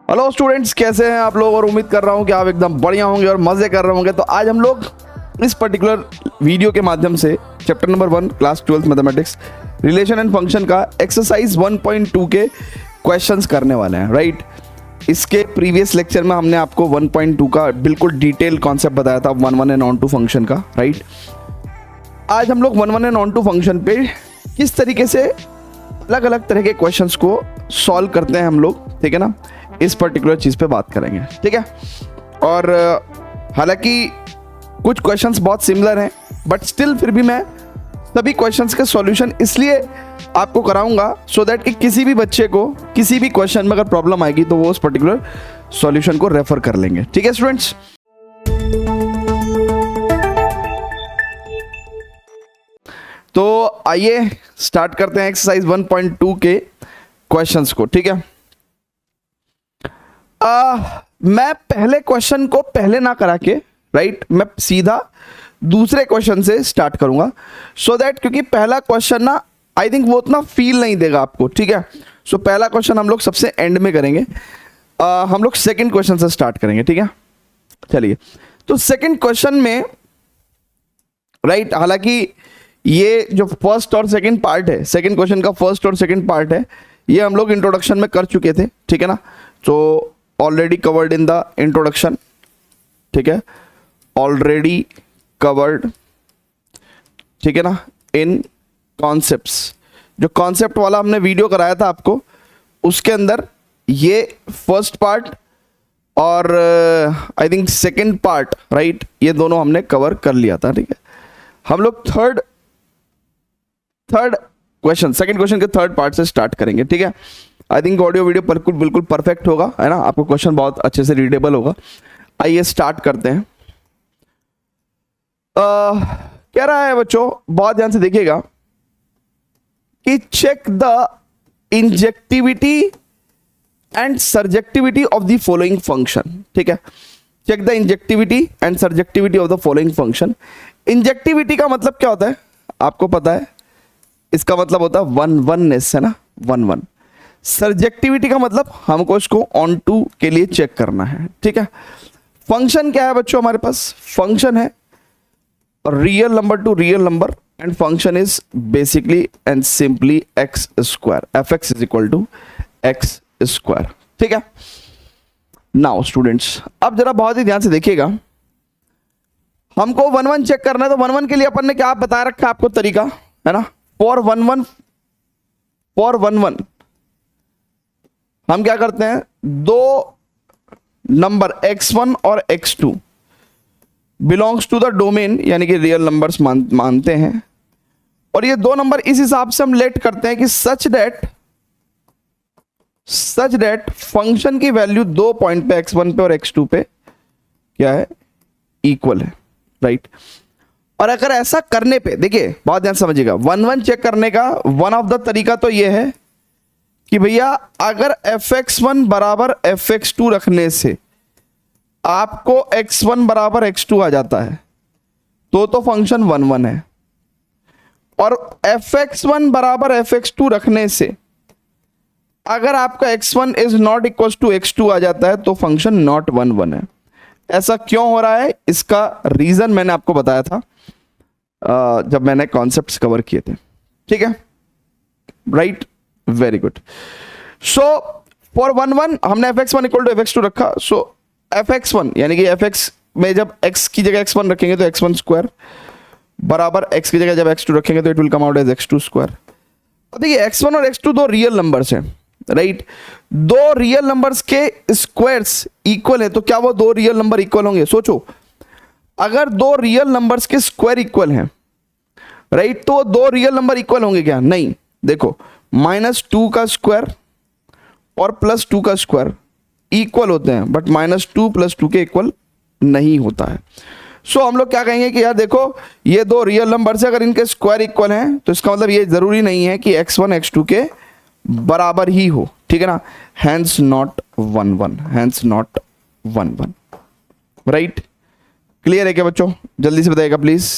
Hello students, कैसे हैं आप लोग। और उम्मीद कर रहा हूं कि आप एकदम बढ़िया होंगे और मज़े कर रहे होंगे। तो आज हम लोग इस पर्टिकुलर वीडियो के माध्यम से chapter number 1 class 12 mathematics relation and function का एक्सरसाइज 1.2 के क्वेश्चंस करने वाले हैं, राइट। इसके प्रीवियस लेक्चर में हमने आपको 1.2 का बिल्कुल डिटेल कॉन्सेप्ट बताया था, 1 एंड ऑन टू फंक्शन का, राइट। आज हम लोग 1 एंड ऑन टू फंक्शन पे किस तरीके से अलग अलग तरह के क्वेश्चंस को सॉल्व करते हैं हम लोग, ठीक है ना, इस पर्टिकुलर चीज़ पे बात करेंगे, ठीक है। और हालांकि कुछ क्वेश्चंस बहुत सिमिलर हैं, बट स्टिल फिर भी मैं सभी क्वेश्चंस के सॉल्यूशन इसलिए आपको कराऊंगा सो दैट कि किसी भी बच्चे को किसी भी क्वेश्चन में अगर प्रॉब्लम आएगी तो वो उस पर्टिकुलर सॉल्यूशन को रेफर कर लेंगे, ठीक है स्टूडेंट्स। तो आइए स्टार्ट करते हैं एक्सरसाइज 1.2 के क्वेश्चंस को, ठीक है। मैं पहले क्वेश्चन को पहले ना करा के, राइट, मैं सीधा दूसरे क्वेश्चन से स्टार्ट करूंगा सो दैट, क्योंकि पहला क्वेश्चन ना आई थिंक वो उतना फील नहीं देगा आपको, ठीक है। सो पहला क्वेश्चन हम लोग सबसे एंड में करेंगे। हम लोग सेकंड क्वेश्चन से स्टार्ट करेंगे, ठीक है। चलिए, तो सेकंड क्वेश्चन में, राइट, हालांकि ये जो फर्स्ट और सेकंड पार्ट है, सेकंड क्वेश्चन का फर्स्ट और सेकंड पार्ट है, ये हम लोग इंट्रोडक्शन में कर चुके थे, ठीक है ना। तो already covered in the introduction, ठीक है, ऑलरेडी कवर्ड, ठीक है ना, इन कॉन्सेप्ट्स। जो कॉन्सेप्ट वाला हमने वीडियो कराया था आपको, उसके अंदर ये फर्स्ट पार्ट और I think second part, right, ये दोनों हमने कवर कर लिया था, ठीक है। हम लोग थर्ड क्वेश्चन, सेकंड क्वेश्चन के थर्ड पार्ट से स्टार्ट करेंगे, ठीक है। आई थिंक ऑडियो वीडियो बिल्कुल परफेक्ट होगा, है ना, आपको क्वेश्चन बहुत अच्छे से रीडेबल होगा। आइए स्टार्ट करते हैं। कह रहा है बच्चों, बहुत ध्यान से देखिएगा कि check the injectivity and surjectivity of the following function, ठीक है। Check the injectivity and surjectivity of the following function. Injectivity का मतलब क्या होता है आपको पता है, इसका मतलब होता है वननेस, है ना, वन। सर्जेक्टिविटी का मतलब हमको इसको ऑन टू के लिए चेक करना है, ठीक है। फंक्शन क्या है बच्चों, हमारे पास फंक्शन है real number to real number, and function is basically and simply x square, f x is equal to x square, ठीक है। नाउ स्टूडेंट्स, अब जरा बहुत ही ध्यान से देखिएगा, हमको 1 चेक करना है। तो 1 के लिए अपन ने क्या बता रखा है आपको तरीका, है ना। फॉर 1 हम क्या करते हैं, दो नंबर x1 और x2 belongs to the domain, यानी कि रियल नंबर्स मानते हैं, और ये दो नंबर इस हिसाब से हम लेट करते हैं कि सच दैट फंक्शन की वैल्यू दो पॉइंट पे x1 पे और x2 पे क्या है, इक्वल है, राइट। और अगर ऐसा करने पे, देखिए बहुत ध्यान समझिएगा, 1 चेक करने का वन ऑफ द तरीका तो ये है कि भैया अगर fx1 बराबर fx2 रखने से आपको x1 बराबर x2 आ जाता है तो फंक्शन 1 है, और fx1 बराबर fx2 रखने से अगर आपका x1 is not equal to x2 आ जाता है तो फंक्शन नॉट 1 है। ऐसा क्यों हो रहा है, इसका रीजन मैंने आपको बताया था जब मैंने कॉन्सेप्ट्स कवर किए थे, ठीक है, right, very good. So for 1 हमने fx1 इक्वल टू fx2 रखा, सो fx1 यानी कि fx में जब x की जगह x1 रखेंगे तो x1 स्क्वायर बराबर x की जगह जब x2 रखेंगे तो it will come out as x2 square. अब देखिए x1 और x2 दो रियल नंबर्स हैं, राइट। दो रियल नंबर्स के स्क्वायर्स इक्वल है, तो क्या वो दो रियल नंबर इक्वल होंगे? सोचो, अगर दो रियल नंबर्स के स्क्वायर इक्वल हैं, राइट, तो दो रियल नंबर इक्वल होंगे क्या? नहीं। देखो, -2 का स्क्वायर और +2 का स्क्वायर इक्वल होते हैं, बट -2 + 2 के इक्वल नहीं होता है। सो हम लोग क्या कहेंगे कि यार देखो, ये दो रियल नंबर से अगर इनके स्क्वायर इक्वल हैं तो इसका मतलब ये जरूरी नहीं है कि x1 x2 के बराबर ही हो, ठीक है ना। Hence not 1 hence not 1 right. Clear है क्या बच्चों? जल्दी से बताइएगा प्लीज,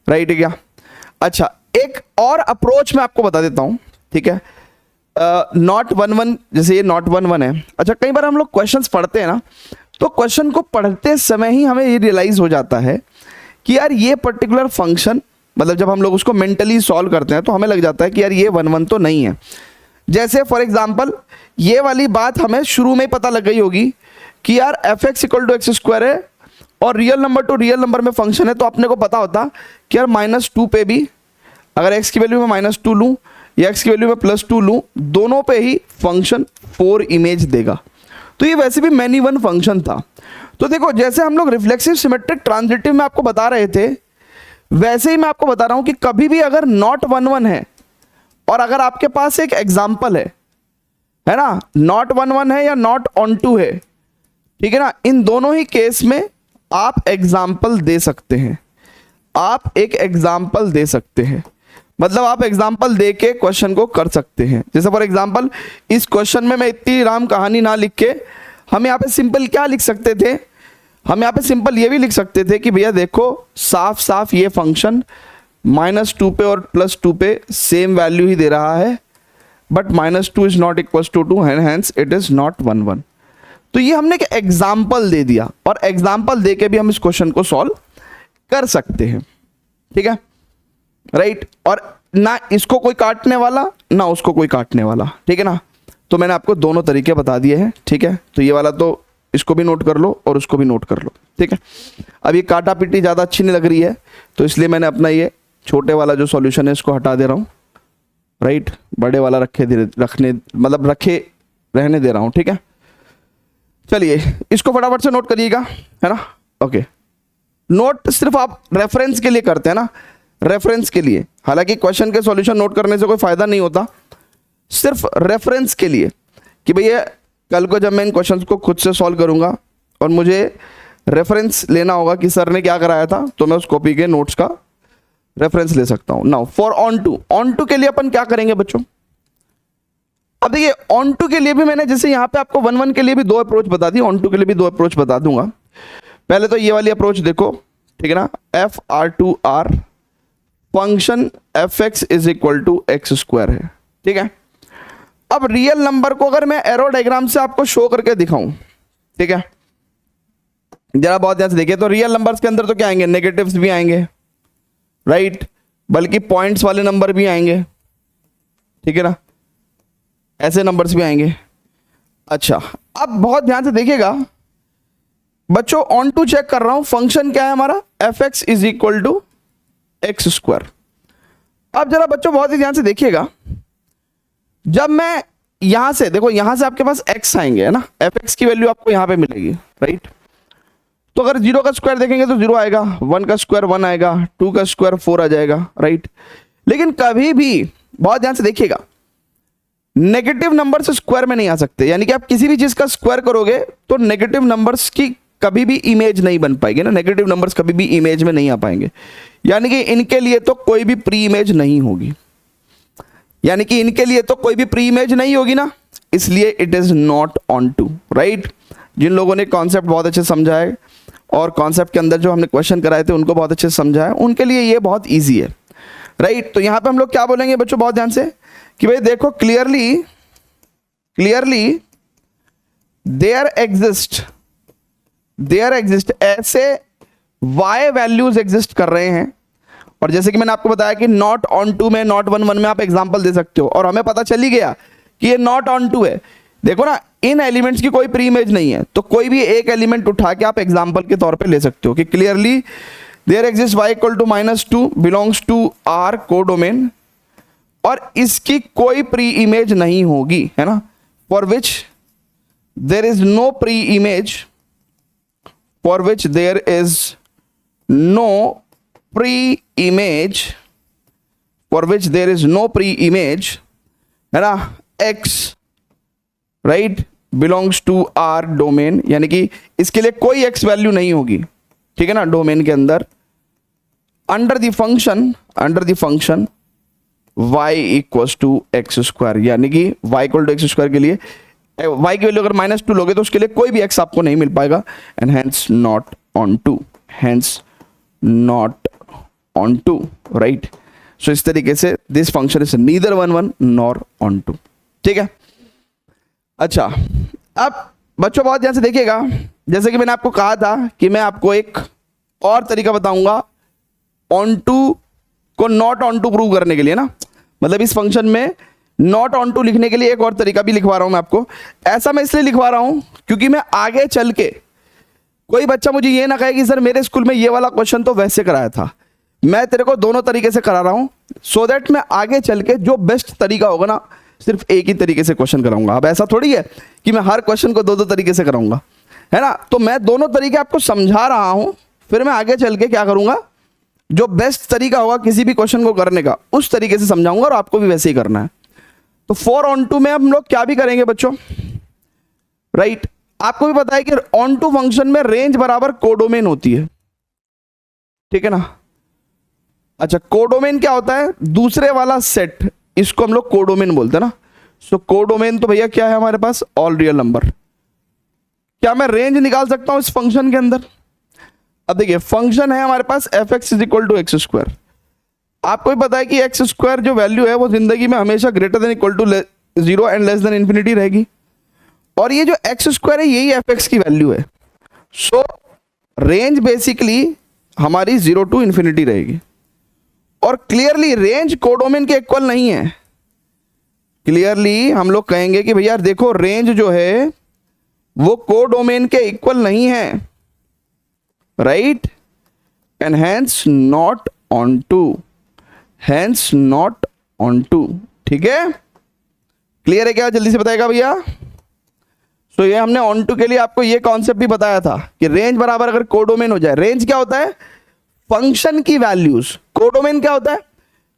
राइट है क्या? अच्छा, एक और अप्रोच मैं आपको बता देता हूं, ठीक है। नॉट 1 1, जैसे ये नॉट 1 1 है। अच्छा, कई बार हम लोग क्वेश्चंस पढ़ते हैं ना, तो क्वेश्चन को पढ़ते समय ही हमें ये रियलाइज हो जाता है कि यार ये पर्टिकुलर फंक्शन, मतलब जब हम लोग उसको मेंटली सॉल्व करते हैं तो हमें लग जाता है कि यार ये 1 1 तो नहीं है। जैसे फॉर एग्जाम्पल ये वाली बात हमें शुरू में ही पता लग गई होगी कि यार f x equal to x square है और real number to real number में फंक्शन है, तो अपने को पता होता कि यार -2 पे भी अगर x की वैल्यू में -2 लूँ या x की वैल्यू में +2 लूँ, दोनों पे ही फंक्शन 4 इमेज देगा। तो ये वैसे भी मैनी वन फंक्शन था। तो देखो, जैसे हम लोग रिफ्लेक्सिव सिमेट्रिक ट्रांजिटिव में आपको बता रहे थे, वैसे ही मैं आपको बता रहा हूं कि कभी भी अगर नॉट 1 1 है और अगर आपके पास एक एग्जाम्पल है ना, नॉट 1 1 है या नॉट ऑन टू है, ठीक है ना, इन दोनों ही केस में आप एग्जाम्पल दे सकते हैं। आप एक एग्जाम्पल दे सकते हैं, मतलब आप एग्जाम्पल दे के क्वेश्चन को कर सकते हैं। जैसे फॉर एग्जाम्पल इस क्वेश्चन में मैं इतनी राम कहानी ना लिख के हम यहाँ पे सिंपल क्या लिख सकते थे, हम यहाँ पे सिंपल ये भी लिख सकते थे कि भैया देखो साफ साफ ये फंक्शन -2 पे और +2 पे सेम वैल्यू ही दे रहा है, but -2 is not equal to 2 and hence it is not 1 1। तो ये हमने एक एग्जाम्पल दे दिया और एग्जाम्पल दे के भी हम इस क्वेश्चन को सॉल्व कर सकते हैं, ठीक है, राइट। और ना इसको कोई काटने वाला ना उसको कोई काटने वाला, ठीक है ना। तो मैंने आपको दोनों तरीके बता दिए हैं, ठीक है। तो ये वाला तो इसको भी नोट कर लो और उसको भी नोट कर लो, ठीक है। अब ये काटा पीटी ज़्यादा अच्छी नहीं लग रही है, तो इसलिए मैंने अपना ये छोटे वाला जो सॉल्यूशन है इसको हटा दे रहा हूँ, राइट। बड़े वाला रखे रहने दे रहा हूँ, ठीक है। चलिए इसको फटाफट से नोट करिएगा, है ना। ओके, नोट सिर्फ आप रेफरेंस के लिए करते हैं ना, रेफरेंस के लिए। हालांकि क्वेश्चन के सॉल्यूशन नोट करने से कोई फायदा नहीं होता, सिर्फ रेफरेंस के लिए कि भैया कल को जब मैं इन क्वेश्चंस को खुद से सॉल्व करूंगा और मुझे रेफरेंस लेना होगा कि सर ने क्या कराया था, तो मैं उस कॉपी के नोट्स का रेफरेंस ले सकता हूं। नाउ फॉर ऑन टू के लिए अपन क्या करेंगे बच्चों, अब देखिए ऑन टू के लिए भी मैंने जैसे यहाँ पे आपको 1 1 के लिए भी 2 अप्रोच बता दी, ऑन टू के लिए भी 2 अप्रोच बता दूंगा। पहले तो ये वाली अप्रोच देखो, ठीक है ना, FR2R function fx is equal to x square है, ठीक है। अब रियल नंबर को अगर मैं एरो डायग्राम से आपको शो करके दिखाऊं, ठीक है, जरा बहुत ध्यान से देखिए, तो रियल नंबर्स के अंदर तो क्या आएंगे, नेगेटिव्स भी आएंगे, राइट, बल्कि पॉइंट्स वाले नंबर भी आएंगे, ठीक है ना, ऐसे नंबर्स भी आएंगे। अच्छा, अब बहुत ध्यान से देखिएगा बच्चों, ऑन टू चेक कर रहा हूं, फंक्शन क्या है हमारा, fx is equal to x square. अब जरा बच्चों बहुत ही ध्यान से देखिएगा, जब मैं यहां से देखो, यहां से आपके पास x आएंगे, है ना, fx की वैल्यू आपको यहां पे मिलेगी, राइट। तो अगर 0 का स्क्वायर देखेंगे तो 0 आएगा, 1 का स्क्वायर 1 आएगा, 2 का स्क्वायर 4 आ जाएगा, राइट। लेकिन कभी भी बहुत ध्यान से देखिएगा, नेगेटिव नंबर से स्क्वायर में नहीं आ सकते, यानी कि आप किसी भी चीज का स्क्वायर करोगे तो नेगेटिव नंबर्स की कभी भी इमेज नहीं बन पाएगी ना, नेगेटिव नंबर्स कभी भी इमेज में नहीं आ पाएंगे, यानी कि इनके लिए तो कोई भी प्री इमेज नहीं होगी, यानी कि इनके लिए तो कोई भी प्री इमेज नहीं होगी ना, इसलिए it is not on to, राइट। जिन लोगों ने कॉन्सेप्ट बहुत अच्छे समझा है और कॉन्सेप्ट के अंदर जो हमने क्वेश्चन कराए थे उनको बहुत अच्छे से समझा है, उनके लिए ये बहुत ईजी है, राइट। तो यहां पे हम लोग क्या बोलेंगे बच्चों, बहुत ध्यान से कि भाई देखो, क्लियरली देयर एग्जिस्ट ऐसे y वैल्यूज एग्जिस्ट कर रहे हैं, और जैसे कि मैंने आपको बताया कि नॉट ऑन टू में, नॉट 1 1 में आप एग्जांपल दे सकते हो, और हमें पता चल ही गया कि ये नॉट ऑन टू है। देखो ना, इन एलिमेंट्स की कोई प्री इमेज नहीं है, तो कोई भी एक एलिमेंट उठा के आप एग्जांपल के तौर पे ले सकते हो कि clearly there exist y equal to -2 belongs to R codomain, और इसकी कोई प्री इमेज नहीं होगी, है ना, for which there is no pre image, for which there is no pre image, for which there is no pre image, है ना, x right belongs to R domain, यानी कि इसके लिए कोई x वैल्यू नहीं होगी, ठीक है ना, डोमेन के अंदर, under the function y equals to x square, यानी कि y equal to x square के लिए y की वैल्यू अगर -2 लोगे तो उसके लिए कोई भी x आपको नहीं मिल पाएगा, and hence not on to, right. So इस तरीके से this function is neither 1 1 nor on to, ठीक है। अच्छा, अब बच्चों बहुत ध्यान से देखिएगा, जैसे कि मैंने आपको कहा था कि मैं आपको एक और तरीका बताऊंगा ऑन टू को नॉट ऑन टू प्रूव करने के लिए ना, मतलब इस फंक्शन में नॉट ऑन टू लिखने के लिए एक और तरीका भी लिखवा रहा हूं मैं आपको। ऐसा मैं इसलिए लिखवा रहा हूं क्योंकि मैं आगे चल के कोई बच्चा मुझे ये ना कहे कि सर मेरे स्कूल में ये वाला क्वेश्चन तो वैसे कराया था, मैं तेरे को दोनों तरीके से करा रहा हूं सो दैट मैं आगे चल के जो बेस्ट तरीका होगा ना सिर्फ एक ही तरीके से क्वेश्चन कराऊंगा। अब ऐसा थोड़ी है कि मैं हर क्वेश्चन को दो दो तरीके से कराऊंगा, है ना। तो मैं दोनों तरीके आपको समझा रहा हूं, फिर मैं आगे चल के क्या करूंगा, जो बेस्ट तरीका होगा किसी भी क्वेश्चन को करने का उस तरीके से समझाऊंगा और आपको भी वैसे ही करना है। तो 4 ऑन टू में हम लोग क्या भी करेंगे बच्चों, राइट। आपको भी पता है कि ऑन टू फंक्शन में रेंज बराबर कोडोमेन होती है, ठीक है ना। अच्छा, कोडोमेन क्या होता है, दूसरे वाला सेट, इसको हम लोग कोडोमेन बोलते हैं ना। सो कोडोमेन तो भैया क्या है हमारे पास, ऑल रियल नंबर। क्या मैं रेंज निकाल सकता हूं इस फंक्शन के अंदर। अब देखिए फंक्शन है हमारे पास f x is equal to x square. आपको भी पता है कि एक्स स्क्वायर जो वैल्यू है वो जिंदगी में हमेशा greater than equal to 0 and less than infinity रहेगी, और ये जो एक्स स्क्वायर है यही एफ एक्स की वैल्यू है। सो रेंज बेसिकली हमारी 0 टू इन्फिनिटी रहेगी, और क्लियरली रेंज कोडोमेन के इक्वल नहीं है। क्लियरली हम लोग कहेंगे कि भैया देखो रेंज जो है वो कोडोमेन के इक्वल नहीं है, right, and hence not on to, hence not on to. ठीक है, क्लियर है क्या, जल्दी से बताएगा भैया। सो ये हमने ऑन टू के लिए आपको ये कॉन्सेप्ट भी बताया था कि रेंज बराबर अगर कोडोमेन हो जाए, रेंज क्या होता है, फंक्शन की वैल्यूज, कोडोमेन क्या होता है,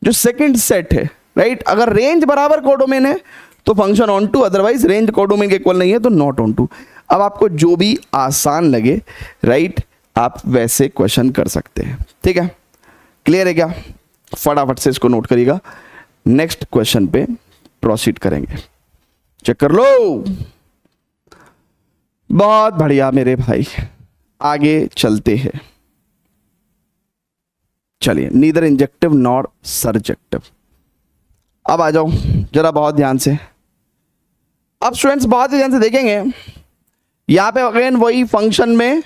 जो सेकंड सेट है, राइट। अगर रेंज बराबर कोडोमेन है तो function onto, otherwise range codomain के इक्वल नहीं है तो नॉट ऑन टू। अब आपको जो भी आसान लगे, राइट, आप वैसे क्वेश्चन कर सकते हैं। ठीक है, क्लियर है क्या, फटाफट से इसको नोट करिएगा, नेक्स्ट क्वेश्चन पे प्रोसीड करेंगे। चेक कर लो, बहुत बढ़िया मेरे भाई, आगे चलते हैं। चलिए, नीदर इंजेक्टिव नॉर सर्जेक्टिव। अब आ जाओ जरा बहुत ध्यान से। अब स्टूडेंट्स बहुत ही ध्यान से देखेंगे, यहां पे अगेन वही फंक्शन में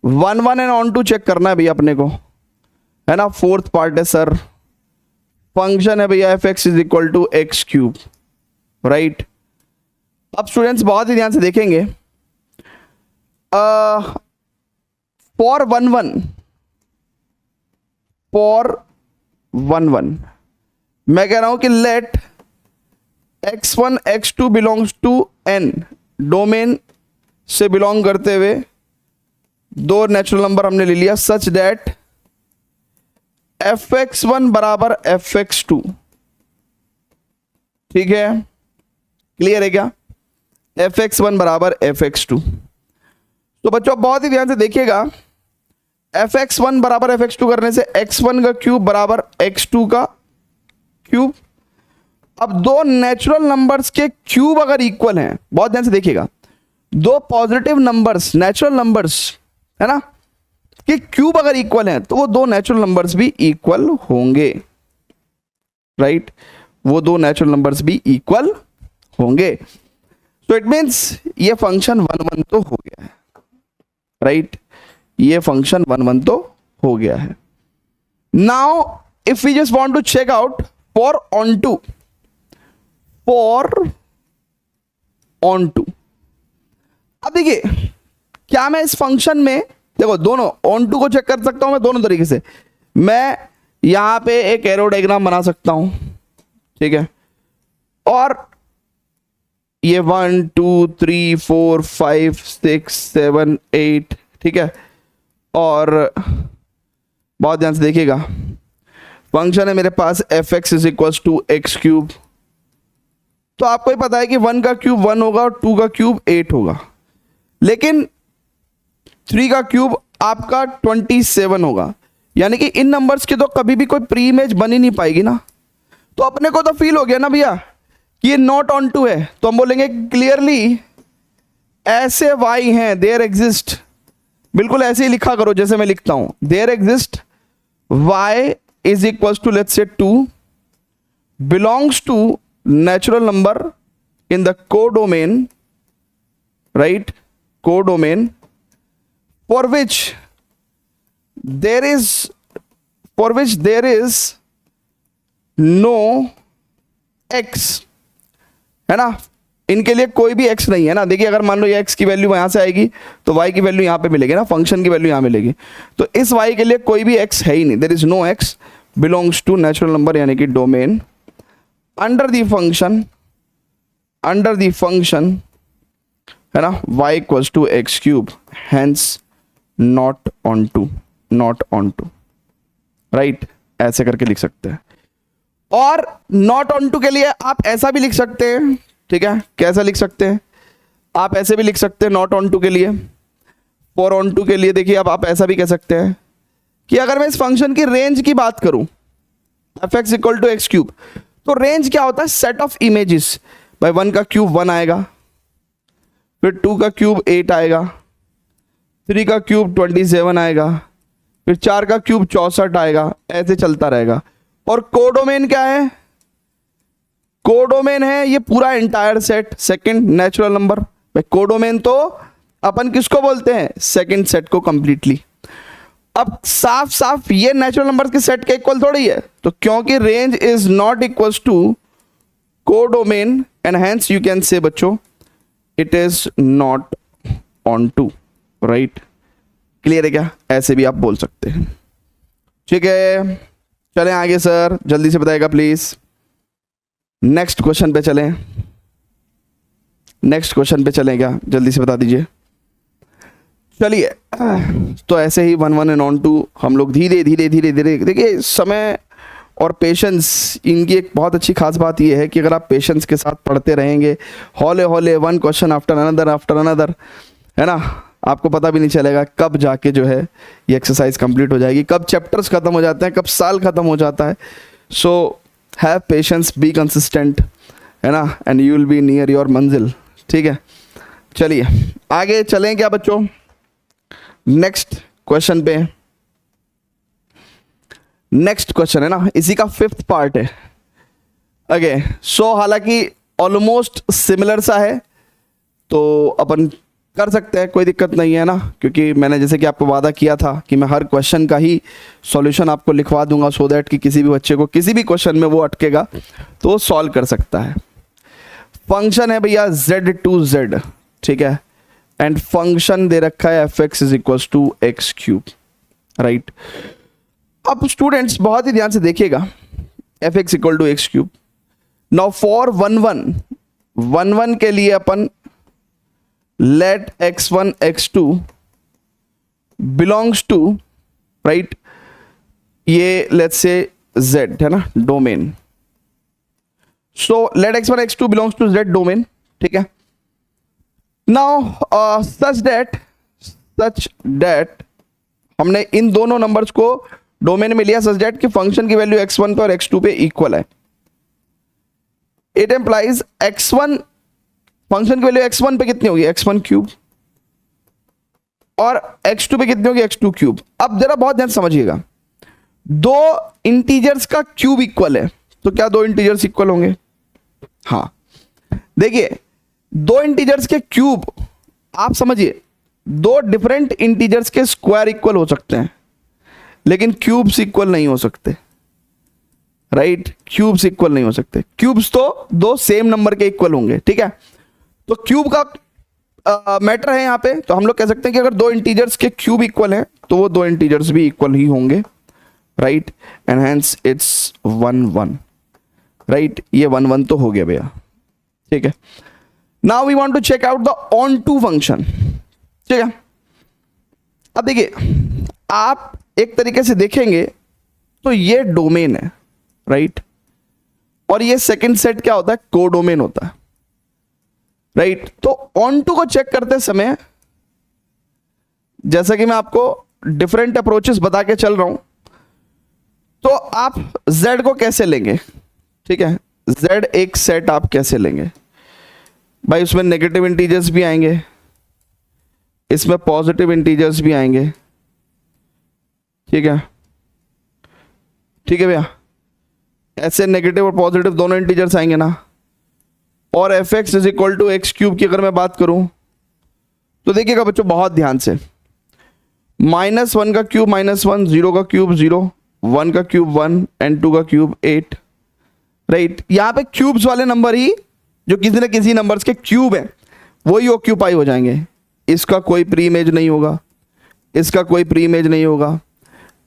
1 1 एंड ऑन टू चेक करना है भैया अपने को, है ना। फोर्थ पार्ट है सर, फंक्शन है भैया f x is equal to x cube, right. अब स्टूडेंट्स बहुत ही ध्यान से देखेंगे, फॉर 1 1, फॉर 1 1 मैं कह रहा हूं कि let x1 x2 belongs to n, domain से बिलोंग करते हुए दो नेचुरल नंबर हमने ले लिया, सच दैट fx1 बराबर fx2। ठीक है, क्लियर है क्या, fx1 बराबर fx2। तो बच्चों बहुत ही ध्यान से देखिएगा, fx1 बराबर fx2 करने से x1 का क्यूब बराबर x2 का क्यूब। अब दो नेचुरल नंबर्स के क्यूब अगर इक्वल हैं, बहुत ध्यान से देखिएगा, दो पॉजिटिव नंबर्स, नेचुरल नंबर्स, है ना, कि क्यूब अगर इक्वल हैं तो वो दो नेचुरल नंबर्स भी इक्वल होंगे, राइट, वो दो नेचुरल नंबर्स भी इक्वल होंगे। तो इट मींस ये फंक्शन 1 1 तो हो गया है, राइट, ये फंक्शन 1 1 तो हो गया है। Now if we just want to check out for onto, for onto. अब देखिए क्या मैं इस फंक्शन में, देखो दोनों ऑन टू को चेक कर सकता हूं मैं दोनों तरीके से। मैं यहां पे एक एरो डायग्राम बना सकता हूं, ठीक है, और ये 1 2 3 4 5 6 7 8, ठीक है, और बहुत ध्यान से देखिएगा, फंक्शन है मेरे पास f x is equal to x cube. तो आपको ही पता है कि 1 का क्यूब 1 होगा और 2 का क्यूब 8 होगा, लेकिन 3 का क्यूब आपका 27 होगा, यानी कि इन नंबर्स की तो कभी भी कोई प्री इमेज बन ही नहीं पाएगी ना। तो अपने को तो फील हो गया ना भैया कि ये नॉट ऑन टू है, तो हम बोलेंगे क्लियरली ऐसे y हैं, देयर एग्जिस्ट, बिल्कुल ऐसे ही लिखा करो जैसे मैं लिखता हूं, there exist y is equal to let's say 2 belongs to natural number in the codomain, right, codomain for which there is no x, है ना, इनके लिए कोई भी x नहीं है ना। देखिए अगर मान लो ये x की वैल्यू यहां से आएगी तो y की वैल्यू यहां पे मिलेगी ना, फंक्शन की वैल्यू यहां मिलेगी, तो इस y के लिए कोई भी x है ही नहीं, there is no x belongs to natural number यानी कि डोमेन अंडर द फंक्शन, है ना, y equals to x cube, hence not on to, right, ऐसे करके लिख सकते हैं। और नॉट ऑन टू के लिए आप ऐसा भी लिख सकते हैं, ठीक है, कैसा लिख सकते हैं, आप ऐसे भी लिख सकते हैं नॉट ऑन टू के लिए। फॉर ऑन टू के लिए देखिए आप ऐसा भी कह सकते हैं कि अगर मैं इस फंक्शन की रेंज की बात करूं, f x equal to x cube, तो रेंज क्या होता है, सेट ऑफ इमेजेस। भाई 1 का क्यूब 1 आएगा, फिर 2 का क्यूब 8 आएगा, 3 का क्यूब 27 आएगा, फिर 4 का क्यूब 64 आएगा, ऐसे चलता रहेगा। और कोडोमेन क्या है, कोडोमेन है ये पूरा entire set, second natural number. भाई कोडोमेन तो अपन किसको बोलते हैं, सेकंड सेट को कंप्लीटली। अब साफ साफ ये नेचुरल नंबर के सेट के इक्वल थोड़ी है, तो क्योंकि range is not equals to codomain and hence you can say बच्चों it is not on to, राइट, क्लियर है क्या, ऐसे भी आप बोल सकते हैं। ठीक है, चलें आगे सर, जल्दी से बताएगा प्लीज। नेक्स्ट क्वेश्चन पे चलें, नेक्स्ट क्वेश्चन पे चलें क्या, जल्दी से बता दीजिए। चलिए, तो ऐसे ही 1 1 एंड ऑन टू हम लोग धीरे धीरे धीरे धीरे, देखिए समय और पेशेंस, इनकी एक बहुत अच्छी खास बात यह है कि अगर आप पेशेंस के साथ पढ़ते रहेंगे, हौले हौले 1 क्वेश्चन आफ्टर अनदर, है ना, आपको पता भी नहीं चलेगा कब जाके जो है ये एक्सरसाइज कंप्लीट हो जाएगी, कब चैप्टर्स खत्म हो जाते हैं, कब साल खत्म हो जाता है। So have patience, be consistent, है ना, and you will be near your मंजिल। ठीक है, चलिए आगे चलें क्या बच्चों, नेक्स्ट क्वेश्चन पे। नेक्स्ट क्वेश्चन है ना, इसी का 5th पार्ट है। ओके, सो हालांकि ऑलमोस्ट सिमिलर सा है, तो अपन कर सकते हैं, कोई दिक्कत नहीं है ना, क्योंकि मैंने जैसे कि आपको वादा किया था कि मैं हर क्वेश्चन का ही सॉल्यूशन आपको लिखवा दूंगा, सो दैट कि किसी भी बच्चे को किसी भी क्वेश्चन में वो अटकेगा तो वो सॉल्व कर सकता है। फंक्शन है भैया z to z, ठीक है, एंड फंक्शन दे रखा है f x is equal to x cube, right. अब स्टूडेंट्स बहुत ही ध्यान से देखिएगा, f x equal to x cube. Now for 1 1 के लिए अपन let x1 x2 belongs to, right, ये let's say z है ना, domain. so let x1 x2 belongs to z domain, ठीक है। now such that हमने इन दोनों नंबर्स को डोमेन में लिया such that कि फंक्शन की वैल्यू x1 पे और x2 पे इक्वल है। it implies x1, फंक्शन की वैल्यू x1 पे कितनी होगी, x1 क्यूब, और x2 पे कितनी होगी, x2 क्यूब। अब जरा बहुत ध्यान समझिएगा, दो इंटीजर्स का क्यूब इक्वल है, तो क्या दो इंटीजर्स इक्वल होंगे, हाँ। देखिए दो इंटीजर्स के क्यूब, आप समझिए, दो डिफरेंट इंटीजर्स के स्क्वायर इक्वल हो सकते हैं, लेकिन क्यूब्स इक्वल नहीं हो सकते, राइट, क्यूब्स इक्वल नहीं हो सकते। क्यूब्स तो दो सेम नंबर के इक्वल होंगे, ठीक है। तो क्यूब का मैटर है यहाँ पे, तो हम लोग कह सकते हैं कि अगर दो इंटीजर्स के क्यूब इक्वल हैं तो वो दो इंटीजर्स भी इक्वल ही होंगे, right, and hence it's 1 1, right, ये 1 1 तो हो गया भैया, ठीक है। Now we want to check out the onto function, ठीक है। अब देखिए आप एक तरीके से देखेंगे तो ये डोमेन है, राइट, और ये सेकंड सेट क्या होता है, कोडोमेन होता है, राइट। तो ऑन टू को चेक करते समय जैसा कि मैं आपको डिफरेंट अप्रोचेस बता के चल रहा हूं, तो आप z को कैसे लेंगे, ठीक है, z एक सेट आप कैसे लेंगे भाई, उसमें नेगेटिव इंटीजर्स भी आएंगे, इसमें पॉजिटिव इंटीजर्स भी आएंगे, ठीक है, ठीक है भैया, ऐसे नेगेटिव और पॉजिटिव दोनों इंटीजर्स आएंगे ना, और f x is equal to x cube की अगर मैं बात करूं तो देखिएगा बच्चों बहुत ध्यान से, -1 का क्यूब -1, 0 का क्यूब 0, 1 का क्यूब 1 एंड 2 का क्यूब 8, राइट। यहां पे क्यूब्स वाले नंबर ही जो किसी न किसी नंबर्स के क्यूब हैं वही ऑक्यूपाई हो जाएंगे। इसका कोई प्री इमेज नहीं होगा, इसका कोई प्री इमेज नहीं होगा,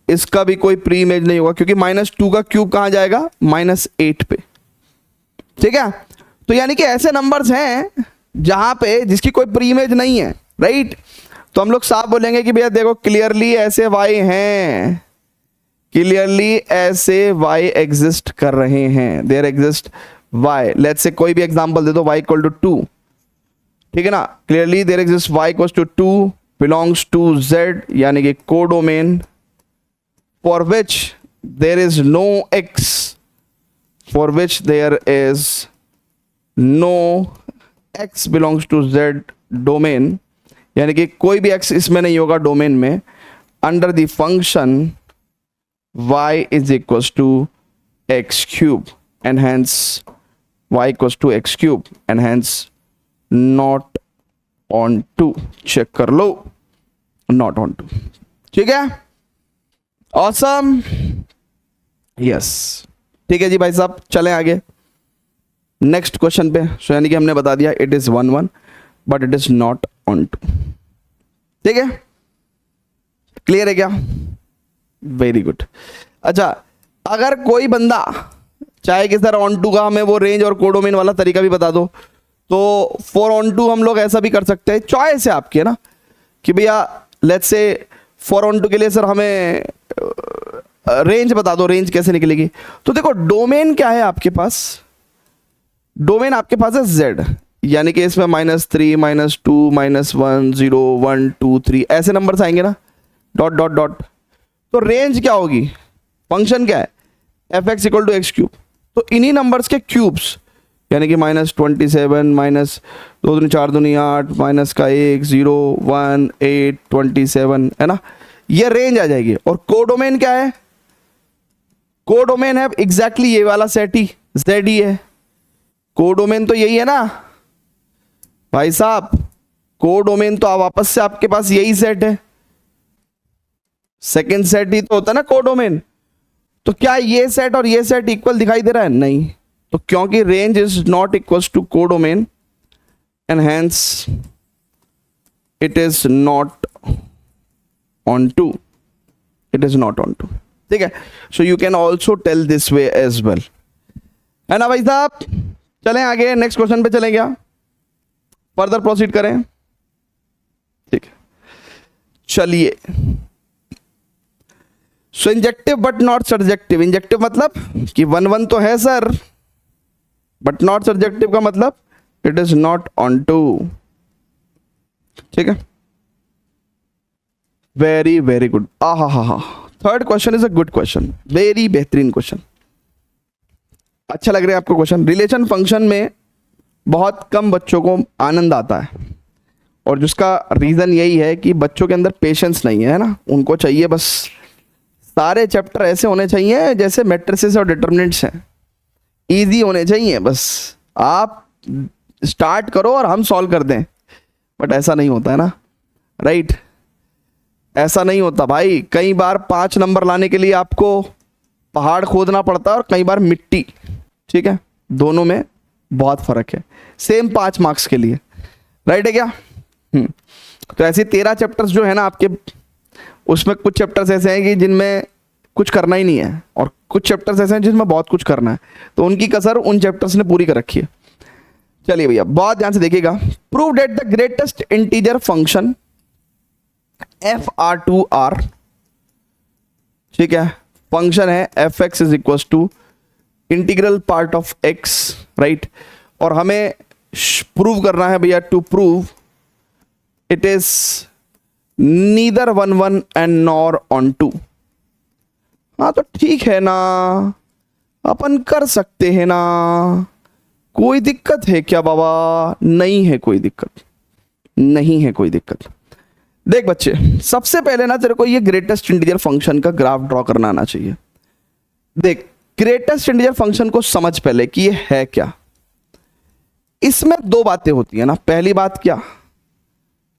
इसका भी कोई प्री इमेज नहीं होगा, क्योंकि -2 का क्यूब कहां जाएगा, -8 पे, ठीक है। तो यानी कि ऐसे नंबर्स हैं जहां पे जिसकी कोई प्री इमेज नहीं है, राइट। तो हम लोग साफ बोलेंगे कि भैया देखो क्लियरली ऐसे वाई हैं, क्लियरली ऐसे वाई एग्जिस्ट कर रहे हैं, there exist Y. Let's say कोई भी एग्जांपल दे दो, y इक्वल टू 2, ठीक है ना। Clearly there exist y equal to 2 belongs to z, यानी कि codomain for which there is no x, for which there is no x belongs to z domain, यानी कि कोई भी x इसमें नहीं होगा डोमेन में, under the function y is equals to x cube and hence y equals to x cube and hence not on 2, check कर लो, not on 2, ठीक है। ऑसम, यस, ठीक है जी भाई साहब, चलें आगे नेक्स्ट क्वेश्चन पे। सो यानी कि हमने बता दिया it is 1 1 but it is not on 2, ठीक है, क्लियर है क्या, वेरी गुड। अच्छा, अगर कोई बंदा चाहे कि सर ऑन 2 का हमें वो रेंज और कोडोमेन वाला तरीका भी बता दो, तो फॉर ऑन 2 हम लोग ऐसा भी कर सकते हैं, चॉइस है आपकी, है ना, कि भैया लेट्स से फॉर ऑन 2 के लिए सर हमें रेंज बता दो, रेंज कैसे निकलेगी। तो देखो डोमेन क्या है आपके पास, डोमेन आपके पास है z, यानी कि इसमें -3 -2 -1 0 1 2 3 ऐसे नंबर्स आएंगे ना, डॉट डॉट डॉट। तो रेंज क्या होगी, फंक्शन क्या है, f x equal to x cube, तो इन्हीं नंबर्स के क्यूब्स, यानी कि -27 -2 दूनी 4 दूनी 8 माइनस का 1 0 1 8 27, है ना, ये रेंज आ जाएगी। और कोडोमेन क्या है, कोडोमेन है एग्जैक्टली ये वाला सेट ही, जेड ही है, कोडोमेन तो यही है ना भाई साहब, कोडोमेन तो वापस से आपके पास यही सेट है, सेकंड सेट ही तो होता है ना कोडोमेन। तो क्या ये सेट और ये सेट इक्वल दिखाई दे रहा है, नहीं, तो क्योंकि range is not equals to codomain and hence it is not on 2, it is not on 2, ठीक है। So you can also tell this way as well, है ना भाई साहब। चलें आगे नेक्स्ट क्वेश्चन पे चलें, क्या फर्दर प्रोसीड करें, ठीक है, चलिए। So injective but not surjective, injective मतलब कि 1 1 तो है सर, बट नॉट सर्जेक्टिव का मतलब इट इज नॉट ऑन 2, ठीक है, वेरी वेरी गुड। हा, third question is a good question, very बेहतरीन क्वेश्चन, अच्छा लग रहा है आपको क्वेश्चन। रिलेशन फंक्शन में बहुत कम बच्चों को आनंद आता है, और जिसका रीजन यही है कि बच्चों के अंदर पेशेंस नहीं है ना, उनको चाहिए बस सारे चैप्टर ऐसे होने चाहिए जैसे मैट्रिसेस और डिटरमिनेंट्स हैं, इजी होने चाहिए, बस आप स्टार्ट करो और हम सॉल्व कर दें, बट ऐसा नहीं होता है ना, राइट, ऐसा नहीं होता भाई। कई बार 5 नंबर लाने के लिए आपको पहाड़ खोदना पड़ता है और कई बार मिट्टी, ठीक है, दोनों में बहुत फर्क है, सेम 5 मार्क्स के लिए, राइट है क्या। तो ऐसे 13 चैप्टर्स जो है ना आपके, उसमें कुछ चैप्टर्स ऐसे हैं कि जिनमें कुछ करना ही नहीं है, और कुछ चैप्टर्स ऐसे हैं जिसमें बहुत कुछ करना है, तो उनकी कसर उन चैप्टर्स ने पूरी कर रखी है। चलिए भैया बहुत ध्यान से देखिएगा, prove that the greatest integer function FR2R, ठीक है, फंक्शन है f x is equal to integral part of x, right, और हमें प्रूव करना है भैया, to prove it is neither 1 1 and nor on 2। हाँ तो ठीक है ना, अपन कर सकते हैं ना, कोई दिक्कत है क्या बाबा, नहीं है कोई दिक्कत, नहीं है कोई दिक्कत। देख बच्चे, सबसे पहले ना तेरे को ये ग्रेटेस्ट इंटीजर फंक्शन का ग्राफ ड्रॉ करना आना चाहिए। देख ग्रेटेस्ट इंटीजर फंक्शन को समझ पहले कि ये है क्या। इसमें दो बातें होती है ना। पहली बात क्या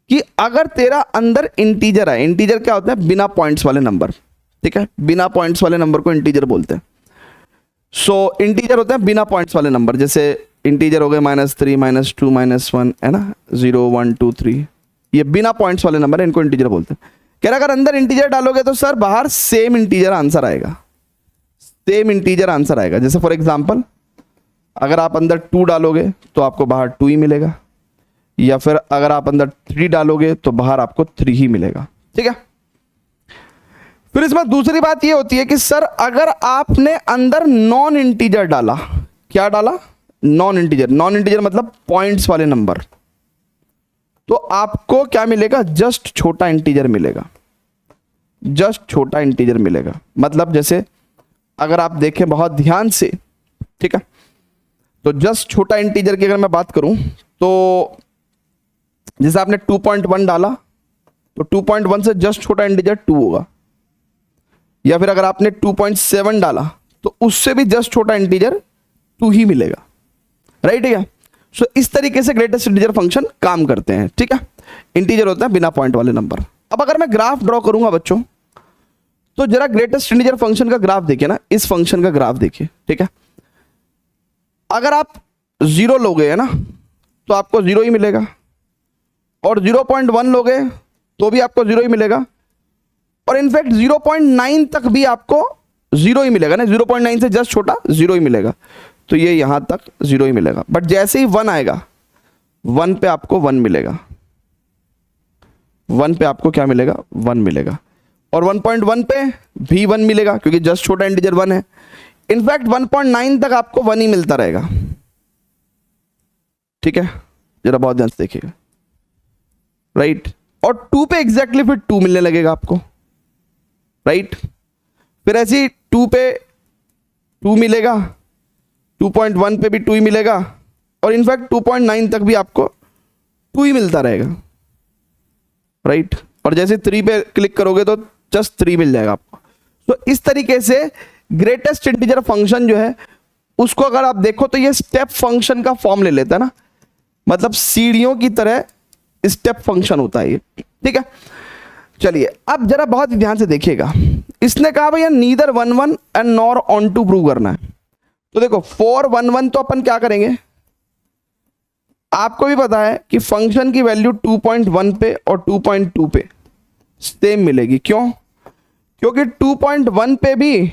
कि अगर तेरा अंदर इंटीजर है, इंटीजर क्या होता है, बिना पॉइंट्स वाले नंबर, ठीक है, बिना पॉइंट्स वाले नंबर को इंटीजर बोलते हैं। सो इंटीजर होते हैं बिना पॉइंट्स वाले नंबर, जैसे इंटीजर हो गए -3 -2 -1 है ना, 0 1 2 3, ये बिना पॉइंट्स वाले नंबर है, इनको इंटीजर बोलते हैं। कह रहा अगर अंदर इंटीजर डालोगे तो सर बाहर सेम इंटीजर आंसर आएगा, सेम इंटीजर आंसर आएगा। जैसे फॉर एग्जांपल अगर आप अंदर 2 डालोगे तो आपको बाहर 2 ही मिलेगा, या फिर अगर आप अंदर 3 डालोगे तो बाहर आपको 3 ही मिलेगा, ठीक है। फिर इसमें दूसरी बात ये होती है कि सर अगर आपने अंदर नॉन इंटीजर डाला, क्या डाला, नॉन इंटीजर, नॉन इंटीजर मतलब पॉइंट्स वाले नंबर, तो आपको क्या मिलेगा, जस्ट छोटा इंटीजर मिलेगा, जस्ट छोटा इंटीजर मिलेगा। मतलब जैसे अगर आप देखें बहुत ध्यान से, ठीक है, तो जस्ट छोटा इंटीजर की अगर मैं बात करूं तो जैसे आपने 2.1 डाला तो 2.1 से जस्ट छोटा इंटीजर 2 होगा, या फिर अगर आपने 2.7 डाला तो उससे भी जस्ट छोटा इंटीजर 2 ही मिलेगा, राइट, ठीक है। सो इस तरीके से ग्रेटेस्ट इंटीजर फंक्शन काम करते हैं, ठीक है। इंटीजर होता है बिना पॉइंट वाले नंबर। अब अगर मैं ग्राफ ड्रॉ करूंगा बच्चों, तो जरा ग्रेटेस्ट इंटीजर फंक्शन का ग्राफ देखिए ना, इस फंक्शन का ग्राफ देखिए, ठीक है। अगर आप 0 लोगे है ना तो आपको 0 ही मिलेगा, और 0.1 लोगे तो भी आपको 0 ही मिलेगा, और इनफैक्ट 0.9 तक भी आपको 0 ही मिलेगा ना, 0.9 से जस्ट छोटा 0 ही मिलेगा, तो ये यहां तक 0 ही मिलेगा। बट जैसे ही 1 आएगा, 1 पे आपको 1 मिलेगा, 1 पे आपको क्या मिलेगा, 1 मिलेगा, और 1.1 पे भी 1 मिलेगा क्योंकि जस्ट छोटा इंटीजर 1 है। इनफैक्ट 1.9 तक आपको 1 ही मिलता रहेगा, ठीक है, जरा बहुत ध्यान से देखिएगा, राइट। और 2 पे एग्जैक्टली फिर 2 मिलने लगेगा आपको, राइट। फिर ऐसे ही 2 पे 2 मिलेगा, 2.1 पे भी 2 ही मिलेगा, और इनफैक्ट 2.9 तक भी आपको 2 ही मिलता रहेगा, राइट। और जैसे 3 पे क्लिक करोगे तो जस्ट 3 मिल जाएगा आपको। तो इस तरीके से ग्रेटेस्ट इंटीजर फंक्शन जो है उसको अगर आप देखो तो ये स्टेप फंक्शन का फॉर्म ले लेता है ना, मतलब सीढ़ियों की तरह स्टेप फंक्शन होता है ये, ठीक है। चलिए अब जरा बहुत ध्यान से देखिएगा, इसने कहा भैया neither 1 1 and nor on to prove करना है। तो देखो फॉर 1 1 तो अपन क्या करेंगे, आपको भी पता है कि फंक्शन की वैल्यू 2.1 पे और 2.2 पे सेम मिलेगी। क्यों? क्योंकि 2.1 पे भी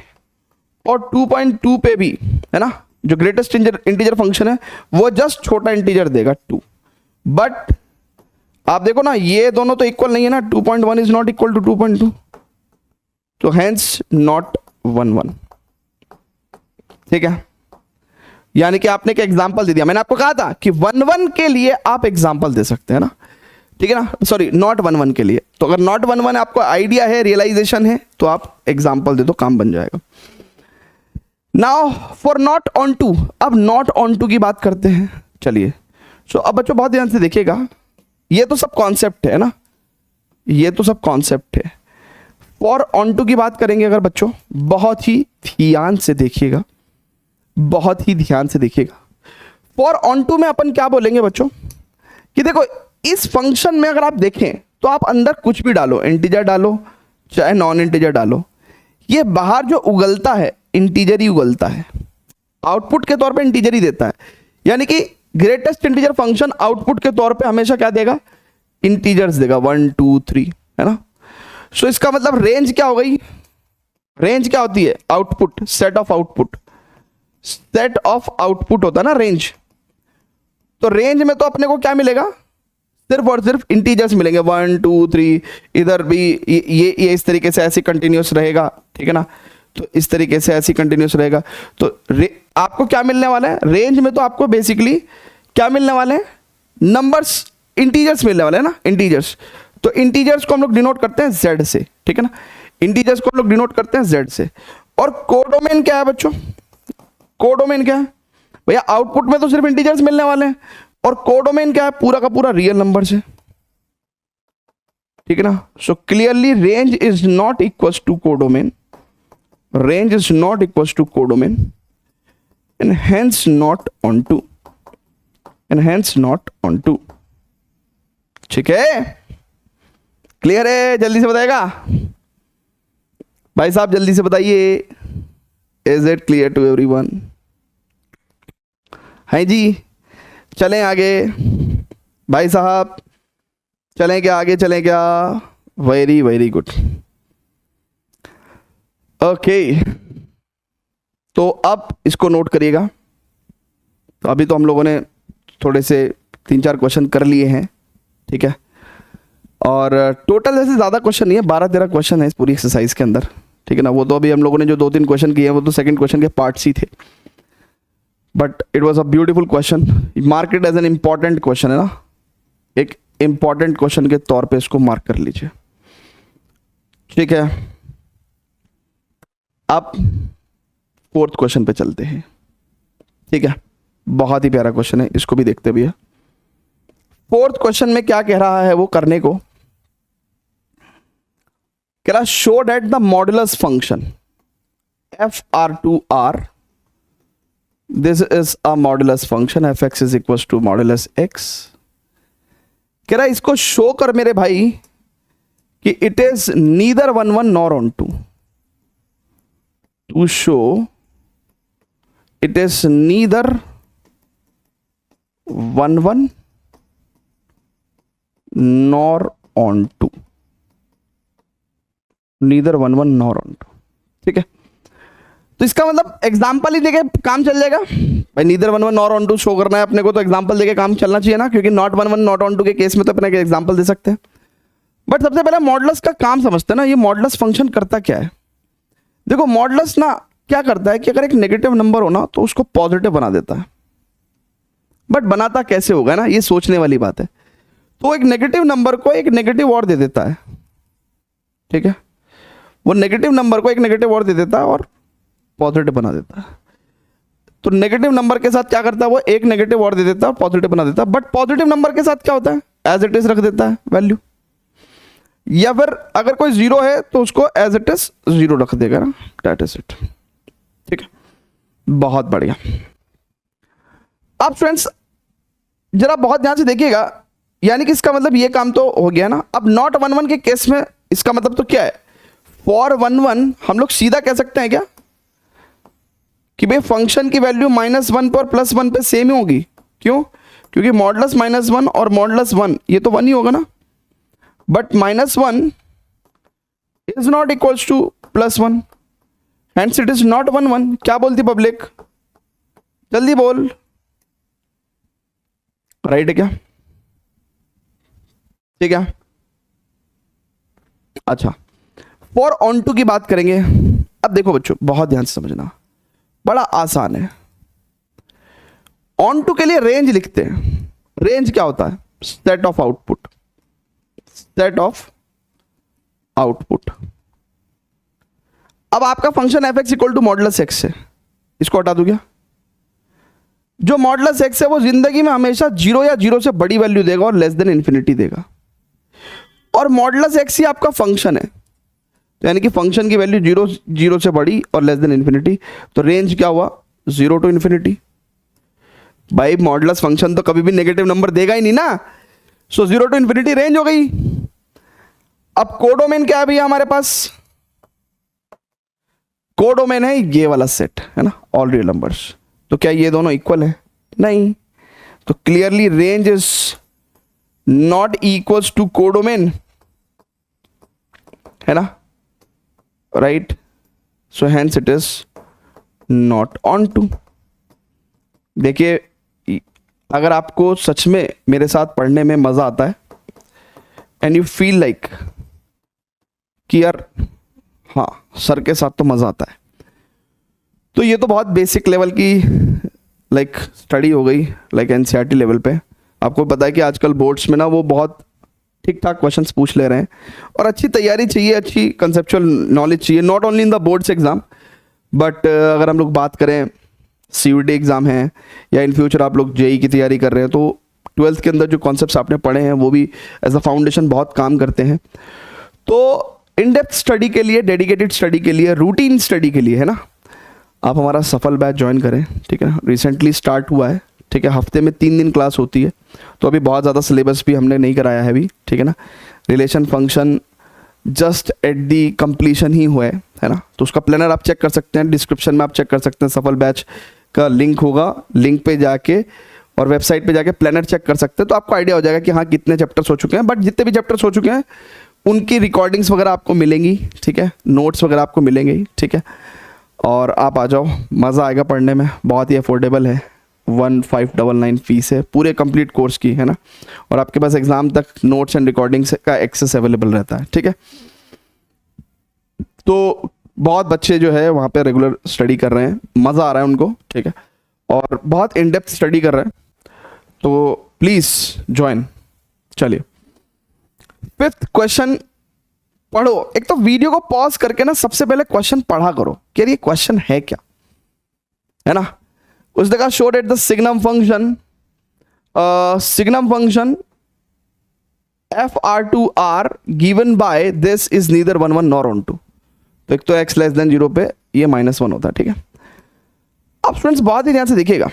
और 2.2 पे भी है ना, जो ग्रेटेस्ट इंटीजर फंक्शन है वो जस्ट छोटा इंटीजर देगा 2। बट आप देखो ना ये दोनों तो इक्वल नहीं है ना, 2.1 इज नॉट इक्वल टू 2.2, तो हेंस नॉट 1 1, ठीक है। यानी कि आपने एक एग्जांपल दे दिया, मैंने आपको कहा था कि 1 1 के लिए आप एग्जांपल दे सकते हैं ना, ठीक है ना, सॉरी नॉट 1 1 के लिए। तो अगर नॉट 1 1 आपको आइडिया है, रियलाइजेशन है, तो आप एग्जांपल दे दो, काम बन जाएगा। Now for not on to, अब नॉट ऑन टू की बात करते हैं। चलिए सो अब बच्चों बहुत ध्यान से देखिएगा, ये तो सब कॉन्सेप्ट है ना, ये तो सब कॉन्सेप्ट है। फॉर ऑन टू की बात करेंगे अगर बच्चों, बहुत ही ध्यान से देखिएगा, बहुत ही ध्यान से देखिएगा। फॉर ऑन टू में अपन क्या बोलेंगे बच्चों कि देखो इस फंक्शन में अगर आप देखें तो आप अंदर कुछ भी डालो, इंटीजर डालो चाहे नॉन इंटीजर डालो, ये बाहर जो उगलता है इंटीजर ही उगलता है, आउटपुट के तौर पे इंटीजर ही देता है। यानी कि ग्रेटेस्ट इंटीजर फंक्शन आउटपुट के तौर पे हमेशा क्या देगा, इंटीजर्स देगा, 1 2 3, है ना। सो इसका मतलब रेंज क्या हो गई, रेंज क्या होती है, output, set of output, set of output होता है ना रेंज। तो रेंज में तो अपने को क्या मिलेगा, सिर्फ और सिर्फ इंटीजर्स मिलेंगे, 1 2 3, इधर भी ये इस तरीके से ऐसे कंटिन्यूस रहेगा, ठीक है ना। तो इस तरीके से ऐसे कंटिन्यूस रहेगा। तो आपको क्या मिलने वाला है, रेंज में तो आपको बेसिकली क्या मिलने वाले हैं, नंबर्स, इंटीजर्स मिलने वाले हैं ना, इंटीजर्स। तो इंटीजर्स को हम लोग डिनोट करते हैं z से, ठीक है ना, इंटीजर्स को हम लोग डिनोट करते हैं z से। और कोडोमेन क्या है बच्चों, कोडोमेन क्या है भैया, आउटपुट में तो सिर्फ इंटीजर्स मिलने वाले हैं, और कोडोमेन क्या है, पूरा का पूरा रियल नंबर है, ठीक है ना। So clearly range is not equal to codomain, range is not equals to codomain and hence not onto, and hence not on to. ठीक है, क्लियर है? जल्दी से बताएगा भाई साहब, जल्दी से बताइए। Is it clear to everyone? है जी, चलें आगे भाई साहब, चलें क्या आगे, चलें क्या? Very very good. ओके, तो अब इसको नोट करिएगा। तो अभी तो हम लोगों ने थोड़े से 3-4 क्वेश्चन कर लिए हैं, ठीक है, और टोटल ऐसे ज़्यादा क्वेश्चन नहीं है, 12-13 क्वेश्चन है इस पूरी एक्सरसाइज के अंदर, ठीक है ना। वो तो अभी हम लोगों ने जो 2-3 क्वेश्चन किए हैं वो तो सेकंड क्वेश्चन के पार्ट्स ही थे, but it was a beautiful question. Mark it as an important question, है ना, एक इंपॉर्टेंट क्वेश्चन के तौर पे इसको मार्क कर लीजिए, ठीक है। अब 4th क्वेश्चन पे चलते हैं, ठीक है। बहुत ही प्यारा क्वेश्चन है, इसको भी देखते भी है। 4th क्वेश्चन में क्या कह रहा है वो करने को, कह रहा show that the modulus function FR2R, this is a modulus function fx is equal to modulus x। कह रहा इसको शो कर मेरे भाई कि it is neither 1 1 nor on to. To show it is neither 1 1 nor on 2, neither 1 1 nor on 2, ठीक है। तो इसका मतलब एग्जाम्पल ही देके काम चल जाएगा भाई। नीदर 1 1 नॉर ऑन 2 शो करना है अपने को, तो एग्जाम्पल देके काम चलना चाहिए ना, क्योंकि नॉट 1 1 नॉट ऑन 2 के केस में तो अपने एग्जाम्पल दे सकते हैं। बट सबसे पहले मॉडुलस का काम समझते हैं ना। ये मॉडुलस फंक्शन करता क्या है? देखो, मॉडुलस ना क्या करता है कि अगर एक नेगेटिव नंबर हो ना तो उसको पॉजिटिव बना देता है। बट बनाता कैसे होगा ना, ये सोचने वाली बात है। तो एक नेगेटिव नंबर को एक नेगेटिव और दे देता है, ठीक है। वो नेगेटिव नंबर को एक नेगेटिव और दे देता है और पॉजिटिव बना देता है। तो नेगेटिव नंबर के साथ क्या करता है, वो एक नेगेटिव और दे देता है और पॉजिटिव बना देता है। बट पॉजिटिव नंबर के साथ क्या होता है, एज इट इज रख देता है वैल्यू, या फिर अगर कोई 0 है तो उसको एज इट इज 0 रख देगा ना, दैट इज इट, ठीक है। बहुत बढ़िया। अब स्टूडेंट्स जरा बहुत ध्यान से देखिएगा, यानी कि इसका मतलब ये काम तो हो गया ना। अब नॉट 1 1 के केस में इसका मतलब तो क्या है, फॉर 1 1 हम लोग सीधा कह सकते हैं क्या कि भाई फंक्शन की वैल्यू -1 पे और +1 पे सेम ही होगी। क्यों? क्योंकि मॉडुलस -1 और मॉडुलस 1 ये तो 1 ही होगा ना। But -1 is not equals to +1, hence it is not 1 1। क्या बोलती पब्लिक, जल्दी बोल, राइट है क्या? ठीक है। अच्छा, फॉर ऑन टू की बात करेंगे। अब देखो बच्चों, बहुत ध्यान से समझना, बड़ा आसान है। ऑन टू के लिए रेंज लिखते हैं। रेंज क्या होता है? Set of output, set of output. अब आपका function fx equal to modulus x है, इसको हटा दूं क्या? जो मॉडुलस x है वो जिंदगी में हमेशा 0 या 0 से बड़ी वैल्यू देगा और लेस देन इन्फिनिटी देगा, और मॉडुलस x ही आपका फंक्शन है, तो यानी कि फंक्शन की वैल्यू 0 0 से बड़ी और लेस देन इन्फिनिटी। तो रेंज क्या हुआ? 0 टू इन्फिनिटी। भाई मॉडुलस फंक्शन तो कभी भी नेगेटिव नंबर देगा ही नहीं ना, सो 0 टू इन्फिनिटी रेंज हो गई। अब कोडोमेन क्या है भैया हमारे पास? कोडोमेन है ये वाला सेट, है ना, ऑल रियल नंबर्स। तो क्या ये दोनों इक्वल है? नहीं। तो clearly range is not equals to codomain, है ना, right. So hence it is not on to. देखिए, अगर आपको सच में मेरे साथ पढ़ने में मजा आता है एंड यू फील लाइक कि यार हाँ सर के साथ तो मजा आता है, तो ये तो बहुत बेसिक लेवल की लाइक स्टडी हो गई, लाइक एनसीईआरटी लेवल पे। आपको पता है कि आजकल बोर्ड्स में ना वो बहुत ठीक ठाक क्वेश्चंस पूछ ले रहे हैं, और अच्छी तैयारी चाहिए, अच्छी कंसेप्चुअल नॉलेज चाहिए, not only in the boards exam but अगर हम लोग बात करें सीयूईटी एग्जाम है या इन फ्यूचर आप लोग जेई की तैयारी कर रहे हैं, तो 12th के अंदर जो कॉन्सेप्ट्स आपने पढ़े हैं वो भी एज अ फाउंडेशन बहुत काम करते हैं। तो इन डेप्थ स्टडी के लिए, डेडिकेटेड स्टडी के लिए, रूटीन स्टडी के लिए, है ना, आप हमारा सफल बैच ज्वाइन करें, ठीक है ना। रिसेंटली स्टार्ट हुआ है, ठीक है, हफ्ते में 3 दिन क्लास होती है, तो अभी बहुत ज़्यादा सिलेबस भी हमने नहीं कराया है अभी, ठीक है ना। Relation function just at the completion ही हुआ है ना, तो उसका प्लानर आप चेक कर सकते हैं, डिस्क्रिप्शन में आप चेक कर सकते हैं, सफल बैच का लिंक होगा, लिंक पे जाके और वेबसाइट पे जाके प्लानर चेक कर सकते हैं, तो आपको आइडिया हो जाएगा कि हाँ कितने चैप्टर्स हो चुके हैं। बट जितने भी चैप्टर्स हो चुके हैं उनकी रिकॉर्डिंग्स वगैरह आपको मिलेंगी, ठीक है, नोट्स वगैरह आपको मिलेंगे ही, ठीक है। और आप आ जाओ, मज़ा आएगा पढ़ने में, बहुत ही अफोर्डेबल है, 1599 फीस है पूरे कंप्लीट कोर्स की, है ना। और आपके पास एग्ज़ाम तक नोट्स एंड रिकॉर्डिंग्स का एक्सेस अवेलेबल रहता है, ठीक है। तो बहुत बच्चे जो है वहाँ पे रेगुलर स्टडी कर रहे हैं, मज़ा आ रहा है उनको, ठीक है, और बहुत इन डेप्थ स्टडी कर रहे हैं, तो प्लीज़ ज्वाइन। चलिए 5th क्वेश्चन पढ़ो। एक तो वीडियो को पॉज करके ना सबसे पहले क्वेश्चन पढ़ा करो कि यार ये क्वेश्चन है क्या, है ना। उसने कहा show that the signum function FR2R given by this is neither 1 1 nor on 2। तो एक तो x लेस देन 0 पे ये -1 होता है, ठीक है। अब स्टूडेंट्स बहुत ही ध्यान से देखिएगा,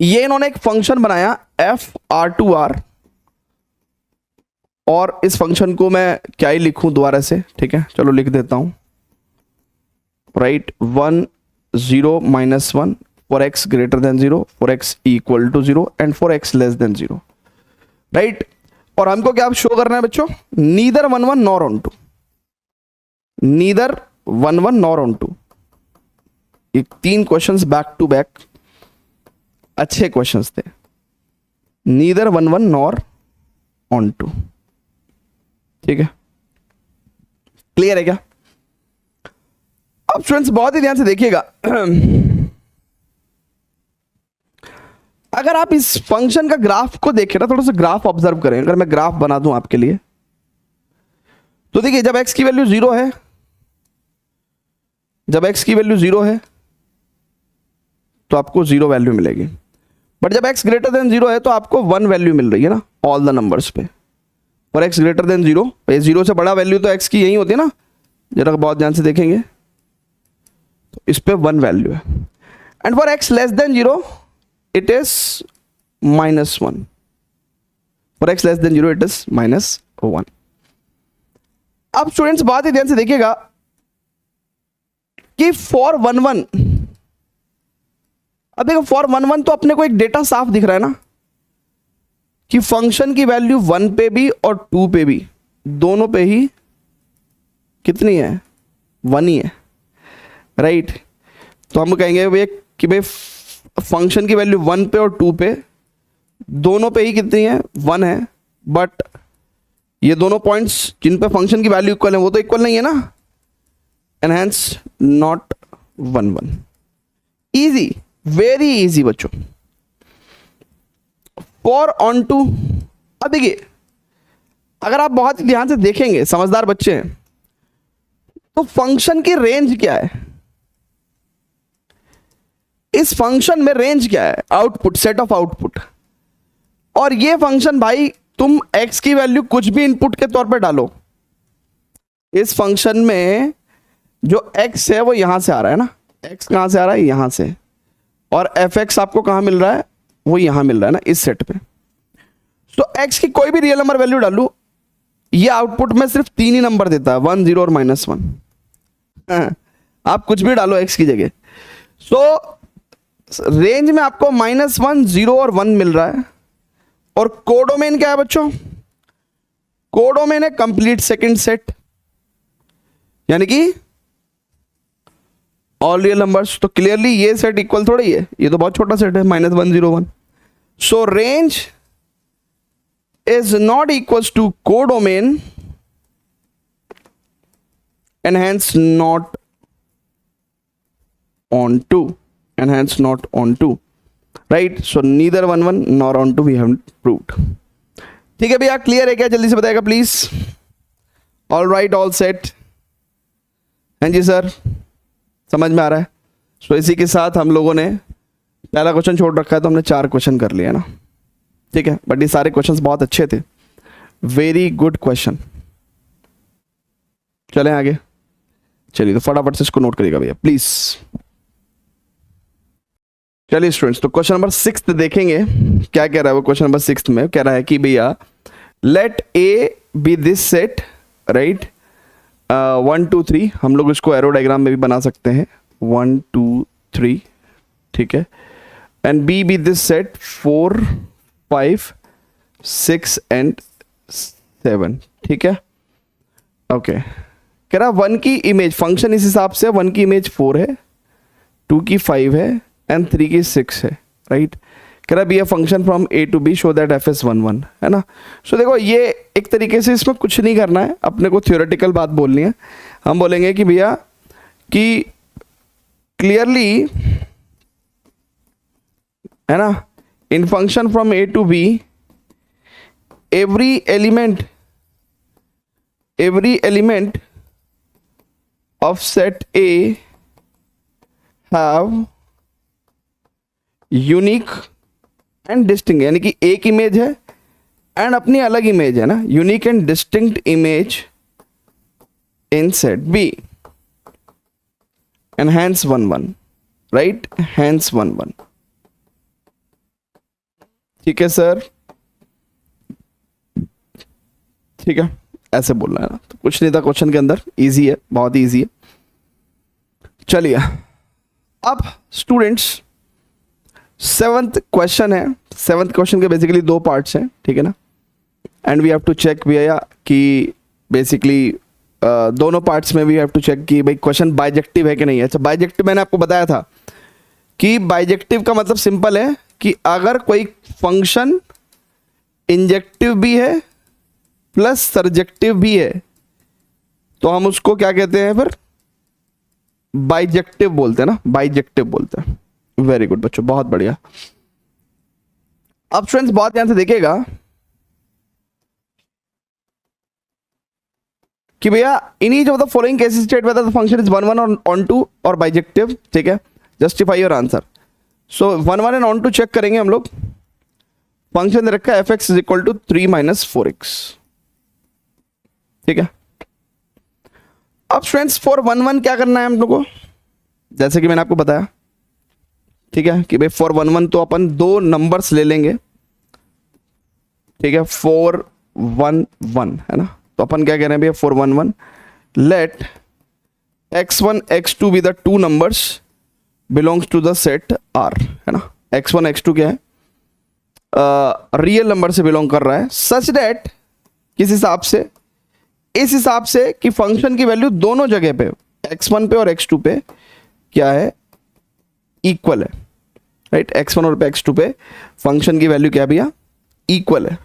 ये इन्होंने एक फंक्शन बनाया FR2R, और इस फंक्शन को मैं क्या ही लिखूं दोबारा से, ठीक है, चलो लिख देता हूं, right 1 0 -1 for x greater than 0, for x equal to 0 and for x less than 0, right. और हमको क्या शो करना है बच्चों, neither 1 1 nor on 2, neither 1 1 nor on 2। ये 3 क्वेश्चंस बैक टू बैक अच्छे क्वेश्चंस थे, नीदर 1 1 नॉर ऑन 2, ठीक है, क्लियर है क्या। अब स्टूडेंट्स बहुत ही ध्यान से देखिएगा, अगर आप इस फंक्शन का ग्राफ को देखें ना, थोड़ा सा ग्राफ ऑब्जर्व करें, अगर मैं ग्राफ बना दूं आपके लिए, तो देखिए जब x की वैल्यू 0 है, जब x की वैल्यू 0 है तो आपको 0 वैल्यू मिलेगी, बट जब x ग्रेटर देन 0 है तो आपको 1 वैल्यू मिल रही है ना, ऑल द नंबर्स पे। और x ग्रेटर देन 0, 0 से बड़ा वैल्यू तो x की यही होती है ना, जरा बहुत ध्यान से देखेंगे तो इस पे 1 वैल्यू है, and for x less than 0 it is -1, for x less than 0 it is -1। अब स्टूडेंट्स बहुत ही ध्यान से देखिएगा कि फॉर 1 1, अब देखो फॉर 1 1 तो अपने को एक डेटा साफ दिख रहा है ना कि फंक्शन की वैल्यू 1 पे भी और 2 पे भी, दोनों पे ही कितनी है, 1 ही है, राइट। तो हम कहेंगे भैया कि भाई फंक्शन की वैल्यू 1 पे और 2 पे, दोनों पे ही कितनी है, 1 है, बट ये दोनों पॉइंट्स जिन पे फंक्शन की वैल्यू इक्वल है वो तो इक्वल नहीं है ना, and hence not 1 1। Easy, very easy बच्चों। फॉर ऑन टू, अब देखिए अगर आप बहुत ध्यान से देखेंगे, समझदार बच्चे हैं, तो फंक्शन की रेंज क्या है, इस फंक्शन में रेंज क्या है, आउटपुट, सेट ऑफ आउटपुट। और ये फंक्शन भाई तुम x की वैल्यू कुछ भी इनपुट के तौर पे डालो, इस फंक्शन में जो x है वो यहां से आ रहा है ना, x कहां से आ रहा है, यहां से, और fx आपको कहां मिल रहा है, वो यहां मिल रहा है ना, इस सेट पे। तो x की कोई भी रियल नंबर वैल्यू डालू, ये आउटपुट में सिर्फ 3 ही नंबर देता है, 1 0 और -1। आप कुछ भी डालो x की जगह। सो रेंज में आपको -1 0 और 1 मिल रहा है। और कोडोमेन क्या है बच्चों, कोडोमेन है कंप्लीट सेकंड सेट, यानी कि ऑल रियल नंबर्स। तो क्लियरली ये सेट इक्वल थोड़ा ही है, ये तो बहुत छोटा सेट है, -1 0 1। So range is not equals to codomain and hence not on 2, and hence not on 2, right? So neither 1 1 nor on 2 we haven't proved. ठीक है भैया, क्लियर है क्या, जल्दी से बताएगा please. All right, all set, हाँ जी सर, समझ में आ रहा है। सो इसी के साथ हम लोगों ने पहला क्वेश्चन छोड़ रखा है, तो हमने 4 क्वेश्चन कर लिए ना, ठीक है। बट ये सारे क्वेश्चंस बहुत अच्छे थे, वेरी गुड क्वेश्चन। चलें आगे, चलिए तो फटाफट से इसको नोट करिएगा भैया प्लीज। चलिए स्टूडेंट्स, तो क्वेश्चन नंबर 6 देखेंगे क्या कह रहा है वो। क्वेश्चन नंबर 6 में कह रहा है कि भैया let A be this set, right, 1 2 3, हम लोग इसको एरो डायग्राम में भी बना सकते हैं, 1 2 3, ठीक है, and B be this set 4 5 6 and 7, ठीक है, ओके। कह रहा 1 की इमेज फंक्शन इस हिसाब से 1 की इमेज 4 है, 2 की 5 है एंड 3 की 6 है, राइट। कह रहा be a function from A to B show that f is 1 1, है ना। सो देखो ये एक तरीके से इसमें कुछ नहीं करना है, अपने को थ्योरेटिकल बात बोलनी है। हम बोलेंगे कि भैया कि क्लियरली, है ना, in function from A to B every element of set A have unique and distinct, यानी कि एक इमेज है एंड अपनी अलग इमेज है ना, unique and distinct image in set B and hence 1 1, right, hence 1 1, ठीक है सर, ठीक है, ऐसे बोलना है ना। तो कुछ नहीं था क्वेश्चन के अंदर, इजी है, बहुत ही इजी है। चलिए अब स्टूडेंट्स 7th क्वेश्चन है। 7th क्वेश्चन के बेसिकली 2 पार्ट्स हैं, ठीक है ना, and we have to check भैया कि बेसिकली दोनों पार्ट्स में वी हैव टू चेक कि भाई क्वेश्चन बाइजेक्टिव है कि नहीं है। अच्छा, बाइजेक्टिव मैंने आपको बताया था कि बाइजेक्टिव का मतलब सिंपल है कि अगर कोई फंक्शन इंजेक्टिव भी है प्लस सरजेक्टिव भी है तो हम उसको क्या कहते हैं, फिर बाइजेक्टिव बोलते हैं ना, बाइजेक्टिव बोलते हैं। वेरी गुड बच्चों, बहुत बढ़िया। अब स्टूडेंट्स बहुत ध्यान से देखिएगा कि भैया in each of the following cases state whether the function is 1 1 और ऑन टू और बाइजेक्टिव, ठीक है, justify your answer. So 1 1 and on to check करेंगे हम लोग। फंक्शन दे रखा है f x is equal to 3 - 4x, ठीक है। अब स्टूडेंट्स फॉर 1 1 क्या करना है हम लोग को, जैसे कि मैंने आपको बताया, ठीक है, कि भाई फॉर 1 1 तो अपन 2 नंबर्स ले लेंगे, ठीक है, 4 1 1, है ना। तो अपन क्या कह रहे हैं भैया, for 1 1 let x1 x2 be the 2 numbers belongs to the set R, है ना। x1 x2 क्या है, रियल नंबर से बिलोंग कर रहा है, सच दैट किस हिसाब से, इस हिसाब से कि फंक्शन की वैल्यू दोनों जगह पे x1 पे और x2 पे क्या है, इक्वल है, राइट। x1 और पे x2 पे फंक्शन की वैल्यू क्या भैया, इक्वल है।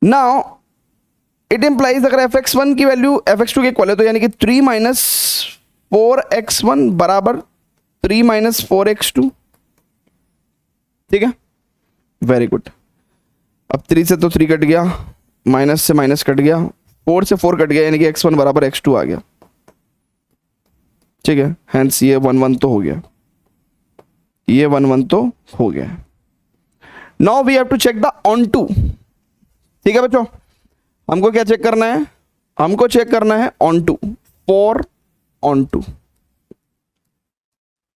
नाउ इट इंप्लाइज अगर fx1 की वैल्यू fx2 के इक्वल है तो यानी कि 3 - 4x1 बराबर 3 - 4x2, ठीक है, वेरी गुड। अब 3 से तो 3 कट गया, माइनस से माइनस कट गया, 4 से 4 कट गया, यानी कि x1 बराबर x2 आ गया, ठीक है। हैंस ये 1 1 तो हो गया, ये 1 1 तो हो गया। Now we have to check the on to, ठीक है बच्चों। हमको क्या चेक करना है, हमको चेक करना है onto, for onto.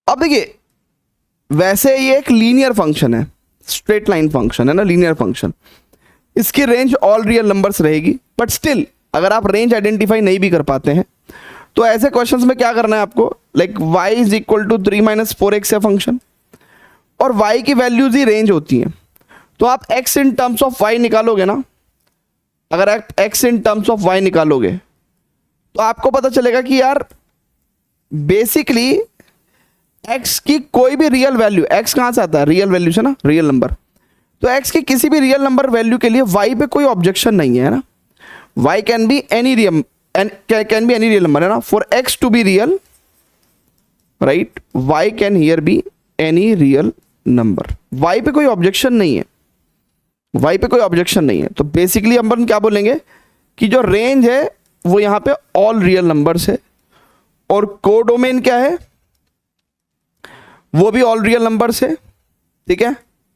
अब देखिए वैसे ये एक लीनियर फंक्शन है, स्ट्रेट लाइन फंक्शन है ना, लीनियर फंक्शन, इसकी रेंज ऑल रियल नंबर्स रहेगी, बट स्टिल अगर आप रेंज आइडेंटिफाई नहीं भी कर पाते हैं तो ऐसे क्वेश्चंस में क्या करना है आपको, like y is equal to 3 - 4x है फंक्शन, और y की वैल्यूज ही रेंज होती हैं, तो आप x in terms of y निकालोगे ना, अगर आप x in terms of y निकालोगे तो आपको पता चलेगा कि यार बेसिकली x की कोई भी रियल वैल्यू, x कहां से आता है, रियल वैल्यू से ना, रियल नंबर, तो x की किसी भी रियल नंबर वैल्यू के लिए y पे कोई ऑब्जेक्शन नहीं है ना, y can be any real, can be any real number, है ना। For x to be real, right, y can here be any real number, y पे कोई ऑब्जेक्शन नहीं है, y पे कोई ऑब्जेक्शन नहीं है। तो बेसिकली हम क्या बोलेंगे कि जो रेंज है वो यहां पे ऑल रियल नंबर्स है, और कोडोमेन क्या है, वो भी ऑल रियल नंबर्स है, ठीक है।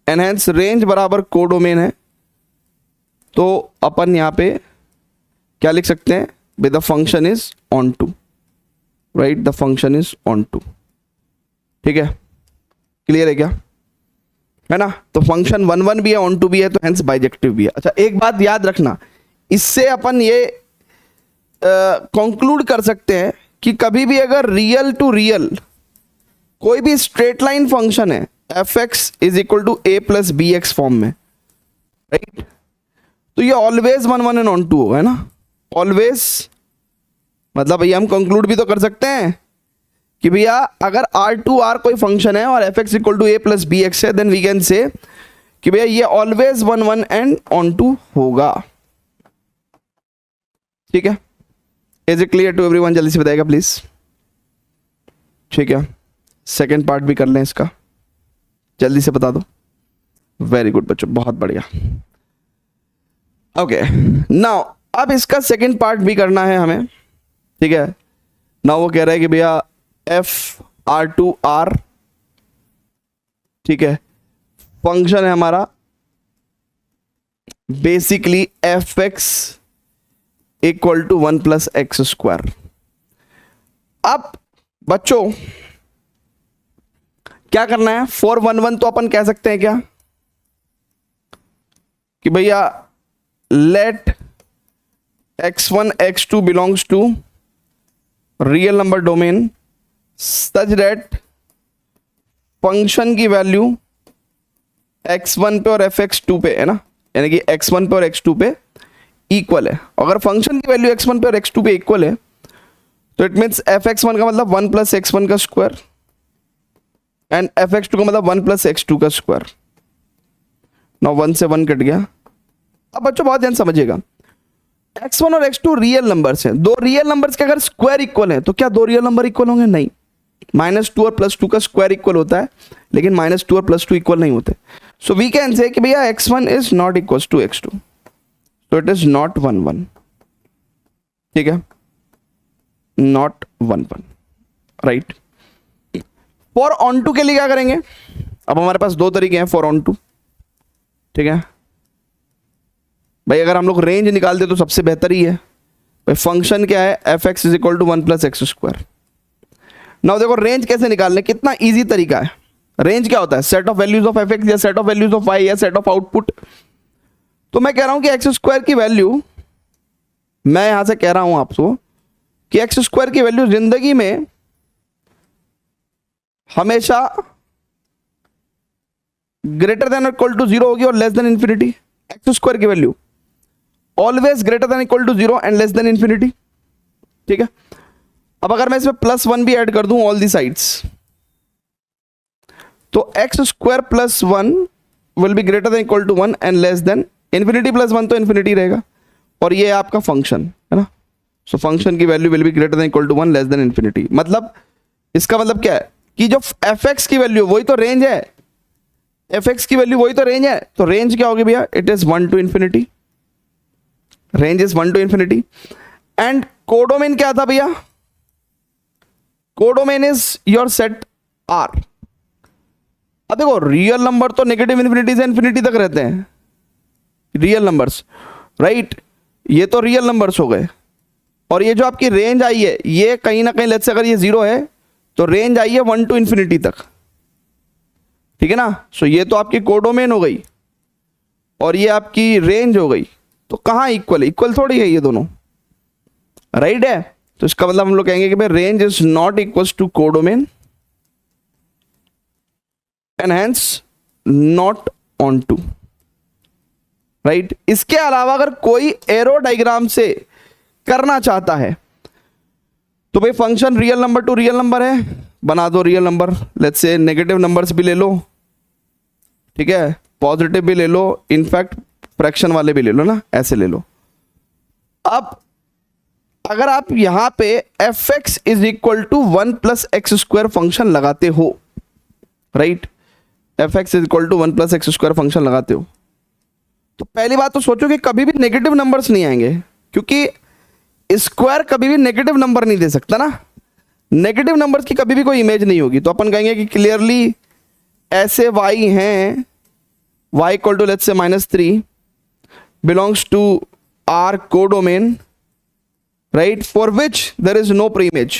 एनहेंस रेंज बराबर कोडोमेन है, तो अपन यहां पे क्या लिख सकते हैं, the function is on to, right, the function is on to, ठीक है, क्लियर है क्या, है ना। तो फंक्शन 1 1 भी है, ऑन टू भी है, तो हेंस बाइजेक्टिव भी है। अच्छा एक बात याद रखना, इससे अपन ये कंक्लूड कर सकते हैं कि कभी भी अगर रियल टू रियल कोई भी स्ट्रेट लाइन फंक्शन है f x is equal to a plus b x form में, राइट, तो ये ऑलवेज 1 1 एंड ऑन टू होगा, है ना, ऑलवेज। मतलब भैया हम कंक्लूड भी तो कर सकते हैं कि भैया अगर आर टू आर कोई फंक्शन है और f x equal to a plus b x है, देन वी कैन से कि भैया ये ऑलवेज 1 1 एंड ऑन टू होगा। ठीक है, is it clear to everyone? जल्दी से बताएगा प्लीज। ठीक है, सेकेंड पार्ट भी कर लें इसका, जल्दी से बता दो। वेरी गुड बच्चों, बहुत बढ़िया। ओके नाउ अब इसका सेकेंड पार्ट भी करना है हमें। ठीक है, नाउ वो कह रहा है कि भैया एफ आर टू आर, ठीक है, फंक्शन है हमारा basically f x equal to 1 plus x square. अब बच्चों क्या करना है, 4 1 1 तो अपन कह सकते हैं क्या कि भैया let x1 x2 belongs to real number domain such that function की वैल्यू x1 पे और fx2 पे, है ना, यानी कि x1 पे और x2 पे इक्वल है। अगर फंक्शन की वैल्यू x1 पे और x2 पे इक्वल है तो इट मीन्स fx1 का मतलब 1 प्लस x1 का स्क्वायर एंड fx2 का मतलब 1 प्लस x2 का स्क्वायर। नाउ 1 से 1 कट गया। अब बच्चों बहुत ध्यान समझिएगा, x1 और x2 रियल नंबर्स हैं। दो रियल नंबर्स के अगर स्क्वायर इक्वल है तो क्या दो रियल नंबर इक्वल होंगे? नहीं, -2 और +2 का स्क्वायर इक्वल होता है, लेकिन -2 और +2 इक्वल नहीं होते। सो वी कैन से कि भैया x1 is not equal to x2, तो इट इज नॉट 1 1। ठीक है, not 1 1, right. For onto के लिए क्या करेंगे? अब हमारे पास दो तरीके हैं फॉर ऑन टू। ठीक है भाई, अगर हम लोग रेंज निकाल दे तो सबसे बेहतर ही है। भाई फंक्शन क्या है, f x is equal to 1 plus x square. Now देखो रेंज कैसे निकालने, कितना इजी तरीका है। रेंज क्या होता है? Set of values of f x या set of values of y या सेट ऑफ आउटपुट। तो मैं कह रहा हूं कि एक्स स्क्वायर की वैल्यू, मैं यहां से कह रहा हूं आपको कि एक्स स्क्वायर की वैल्यू जिंदगी में हमेशा ग्रेटर देन इक्वल टू 0 होगी और less than infinity. X square की value always greater than equal to 0 and less than infinity. ठीक है, अब अगर मैं इसमें +1 भी ऐड कर दूं ऑल दी साइड्स, तो x square plus 1 will be greater than equal to 1 and less than infinity plus 1 to infinity रहेगा, और ये आपका फंक्शन है ना। सो फंक्शन की value will be greater than equal to 1 less than infinity. मतलब इसका मतलब क्या है कि जो एफ एक्स की वैल्यू वही तो रेंज है, एफ एक्स की वैल्यू वही तो रेंज है। तो रेंज क्या होगी भैया? It is 1 to infinity, range is 1 to infinity. And codomain क्या था भैया? Codomain is your set R. अब देखो रियल नंबर तो नेगेटिव इंफिनिटी से इंफिनिटी तक रहते हैं, रियल नंबर्स, राइट। ये तो रियल नंबर्स हो गए, और ये जो आपकी रेंज आई है ये कहीं ना कहीं लेट्स से अगर ये 0 है तो रेंज आई है 1 टू इंफिनिटी तक। ठीक है ना। सो ये तो आपकी कोडोमेन हो गई और ये आपकी रेंज हो गई। तो कहां इक्वल है? इक्वल थोड़ी है ये दोनों, राइट है। तो इसका मतलब हम लोग कहेंगे कि भाई range is not equal to codomain and hence not on to, right. इसके अलावा अगर कोई एरो डायग्राम से करना चाहता है तो भाई function real number to real number है, बना दो real number. Let's say negative numbers भी ले लो, ठीक है, पॉजिटिव भी ले लो, इनफैक्ट फ्रैक्शन वाले भी ले लो ना, ऐसे ले लो। अब अगर आप यहां पे f x is equal to 1 plus x square function लगाते हो, right, f x is equal to 1 plus x square function लगाते हो, तो पहली बात तो सोचो कि कभी भी नेगेटिव नंबर्स नहीं आएंगे, क्योंकि स्क्वायर कभी भी नेगेटिव नंबर नहीं दे सकता ना। नेगेटिव नंबर्स की कभी भी कोई इमेज नहीं होगी। तो अपन कहेंगे कि क्लियरली ऐसे y हैं, y equal to let's say -3 belongs to R codomain, right, for which there is no pre image,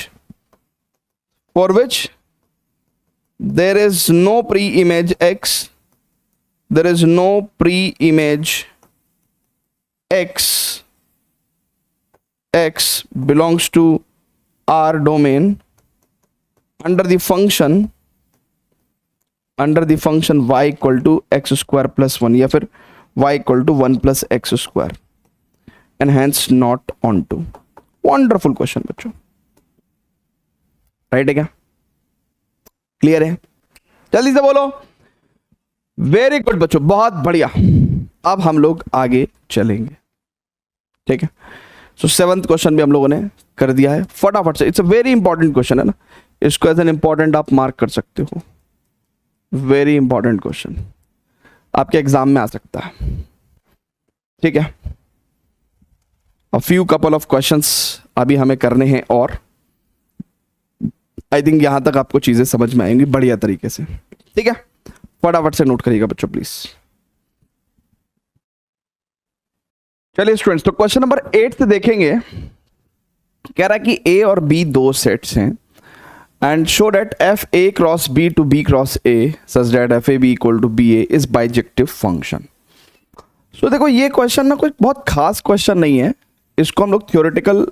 for which there is no pre-image x, there is no pre-image x belongs to R domain under the function y equal to x square plus 1 या फिर y equal to 1 plus x square and hence not onto. Wonderful question बच्चों, right है क्या? Clear है? जल्दी से बोलो। Very good बच्चों, बहुत बढ़िया। अब हम लोग आगे चलेंगे, ठीक है। सो 7th क्वेश्चन भी हम लोगों ने कर दिया है फटाफट से। It's a very important question है ना, इसको एज एन इंपॉर्टेंट आप मार्क कर सकते हो। वेरी इंपॉर्टेंट क्वेश्चन, आपके एग्जाम में आ सकता है, ठीक है। A few couple of questions अभी हमें करने हैं और आई थिंक यहां तक आपको चीजें समझ में आएंगी बढ़िया तरीके से, ठीक है। फटाफट से नोट करिएगा बच्चों प्लीज। चलिए स्टूडेंट्स, तो क्वेश्चन नंबर 8 से देखेंगे। कह रहा है कि ए और बी दो सेट्स हैं and show that f A cross B to B cross A such that f A B equal to B A is bijective function. So देखो ये क्वेश्चन ना कुछ बहुत खास क्वेश्चन नहीं है, इसको हम लोग थ्योरेटिकल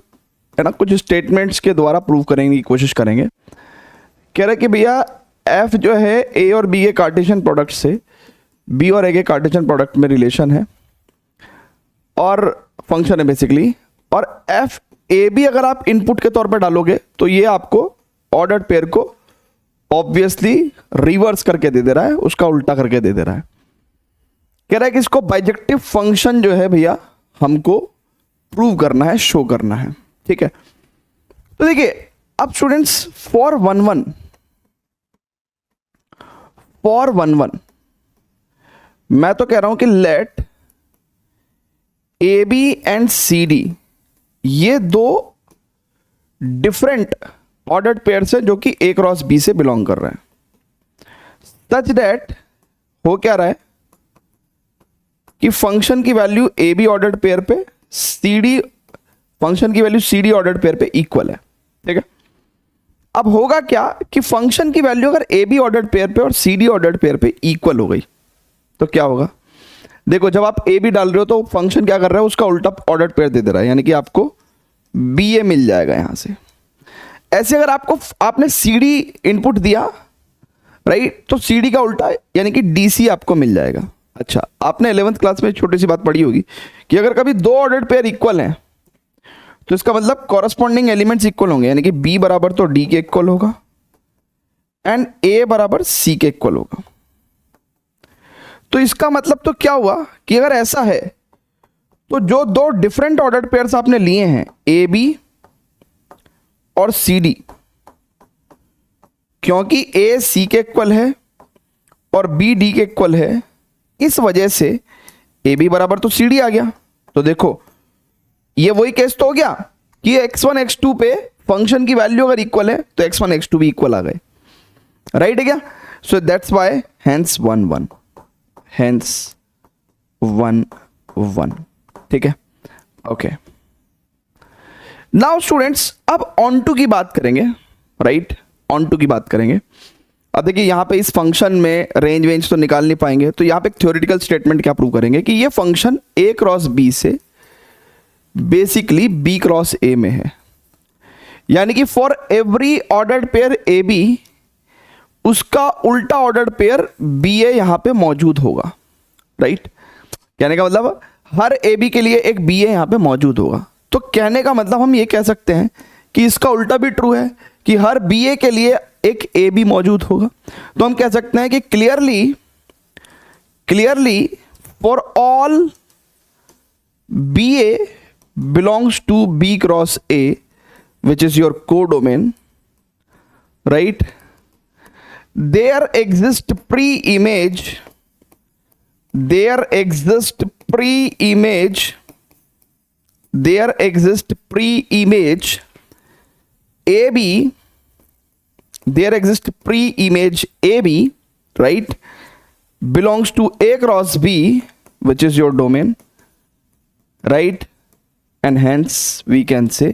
है ना कुछ स्टेटमेंट्स के द्वारा प्रूव करने की कोशिश करेंगे। कह रहा है कि भैया एफ जो है ए और बी के कार्टेशियन प्रोडक्ट से बी और ए के कार्टेशियन प्रोडक्ट में रिलेशन है और फंक्शन है बेसिकली, और एफ ए बी अगर आप इनपुट के तौर पर डालोगे तो ये आपको ऑर्डर्ड पेयर को ऑब्वियसली रिवर्स करके दे दे रहा है, उसका उल्टा करके दे दे रहा है। कह रहा है कि इसको बाइजेक्टिव फंक्शन जो है भैया हमको प्रूव करना है, शो करना है, ठीक है। तो देखिए अब स्टूडेंट्स फॉर 1 1 मैं तो कह रहा हूं कि let A B and C D ये दो डिफरेंट ऑर्डर्ड पेयर्स है जो कि ए क्रॉस बी से बिलोंग कर रहे हैं, सच दैट हो क्या रहा है कि फंक्शन की value A B ordered pair पे सी डी फंक्शन की value C D ordered pair पे इक्वल है, ठीक है। अब होगा क्या कि फंक्शन की वैल्यू अगर ए बी ऑर्डर्ड पेयर पे और सी डी ऑर्डर्ड पेयर पे इक्वल हो गई तो क्या होगा? देखो जब आप ए बी डाल रहे हो तो फंक्शन क्या कर रहा है, उसका उल्टा ऑर्डर्ड पेयर दे दे रहा है, यानी कि आपको बी ए मिल जाएगा यहां से। ऐसे अगर आपने सी डी इनपुट दिया राइट, तो सी डी का उल्टा यानी कि डी सी आपको मिल जाएगा। अच्छा, आपने 11th क्लास में छोटी सी बात पढ़ी होगी कि अगर कभी दो ऑर्डर्ड पेयर इक्वल हैं तो इसका मतलब कॉरस्पॉन्डिंग एलिमेंट्स इक्वल होंगे, यानी कि बी बराबर तो डी के इक्वल होगा एंड ए बराबर सी के इक्वल होगा। तो इसका मतलब तो क्या हुआ कि अगर ऐसा है तो जो दो डिफरेंट ऑर्डर्ड पेयर्स आपने लिए हैं ए बी और सी डी, क्योंकि ए सी के इक्वल है और बी डी के इक्वल है, इस वजह से ए बी बराबर तो सी डी आ गया। तो देखो ये वही केस तो हो गया कि x1 x2 पे फंक्शन की वैल्यू अगर इक्वल है तो x1 x2 भी इक्वल आ गए, राइट है क्या? So that's why hence 1 1 hence 1 1, ठीक है। ओके, नाउ स्टूडेंट्स अब ऑन टू की बात करेंगे, राइट, ऑन टू की बात करेंगे। अब देखिए यहाँ पे इस फंक्शन में रेंज वेंज तो निकाल नहीं पाएंगे, तो यहाँ पे एक थ्योरेटिकल स्टेटमेंट क्या प्रूव करेंगे कि ये फंक्शन ए क्रॉस बी से बेसिकली बी क्रॉस ए में है, यानी कि for every ordered pair A B उसका उल्टा ऑर्डर्ड पेयर बी ए यहां पे मौजूद होगा, राइट। कहने का मतलब हर ए बी के लिए एक बी ए यहां पे मौजूद होगा। तो कहने का मतलब हम ये कह सकते हैं कि इसका उल्टा भी ट्रू है कि हर बी ए के लिए एक ए बी मौजूद होगा। तो हम कह सकते हैं कि clearly for all B A belongs to B cross A, which is your codomain, right? There exists pre-image AB, right, belongs to A cross B, which is your domain, right? And hence we can say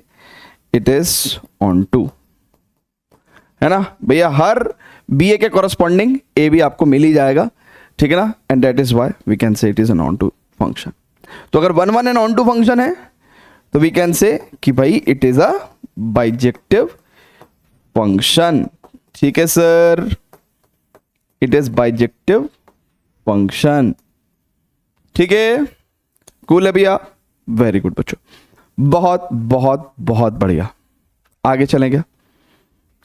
it is on to, है ना भैया। हर B ए के corresponding ए भी आपको मिल ही जाएगा, ठीक है ना, and that is why we can say it is an onto function. तो अगर 1 1 एन ऑन टू फंक्शन है तो वी कैन से कि भाई it is a bijective function, ठीक है sir, it is bijective function, ठीक है, कूल है भैया, वेरी गुड बच्चों, बहुत बहुत बहुत बढ़िया। आगे चलें क्या,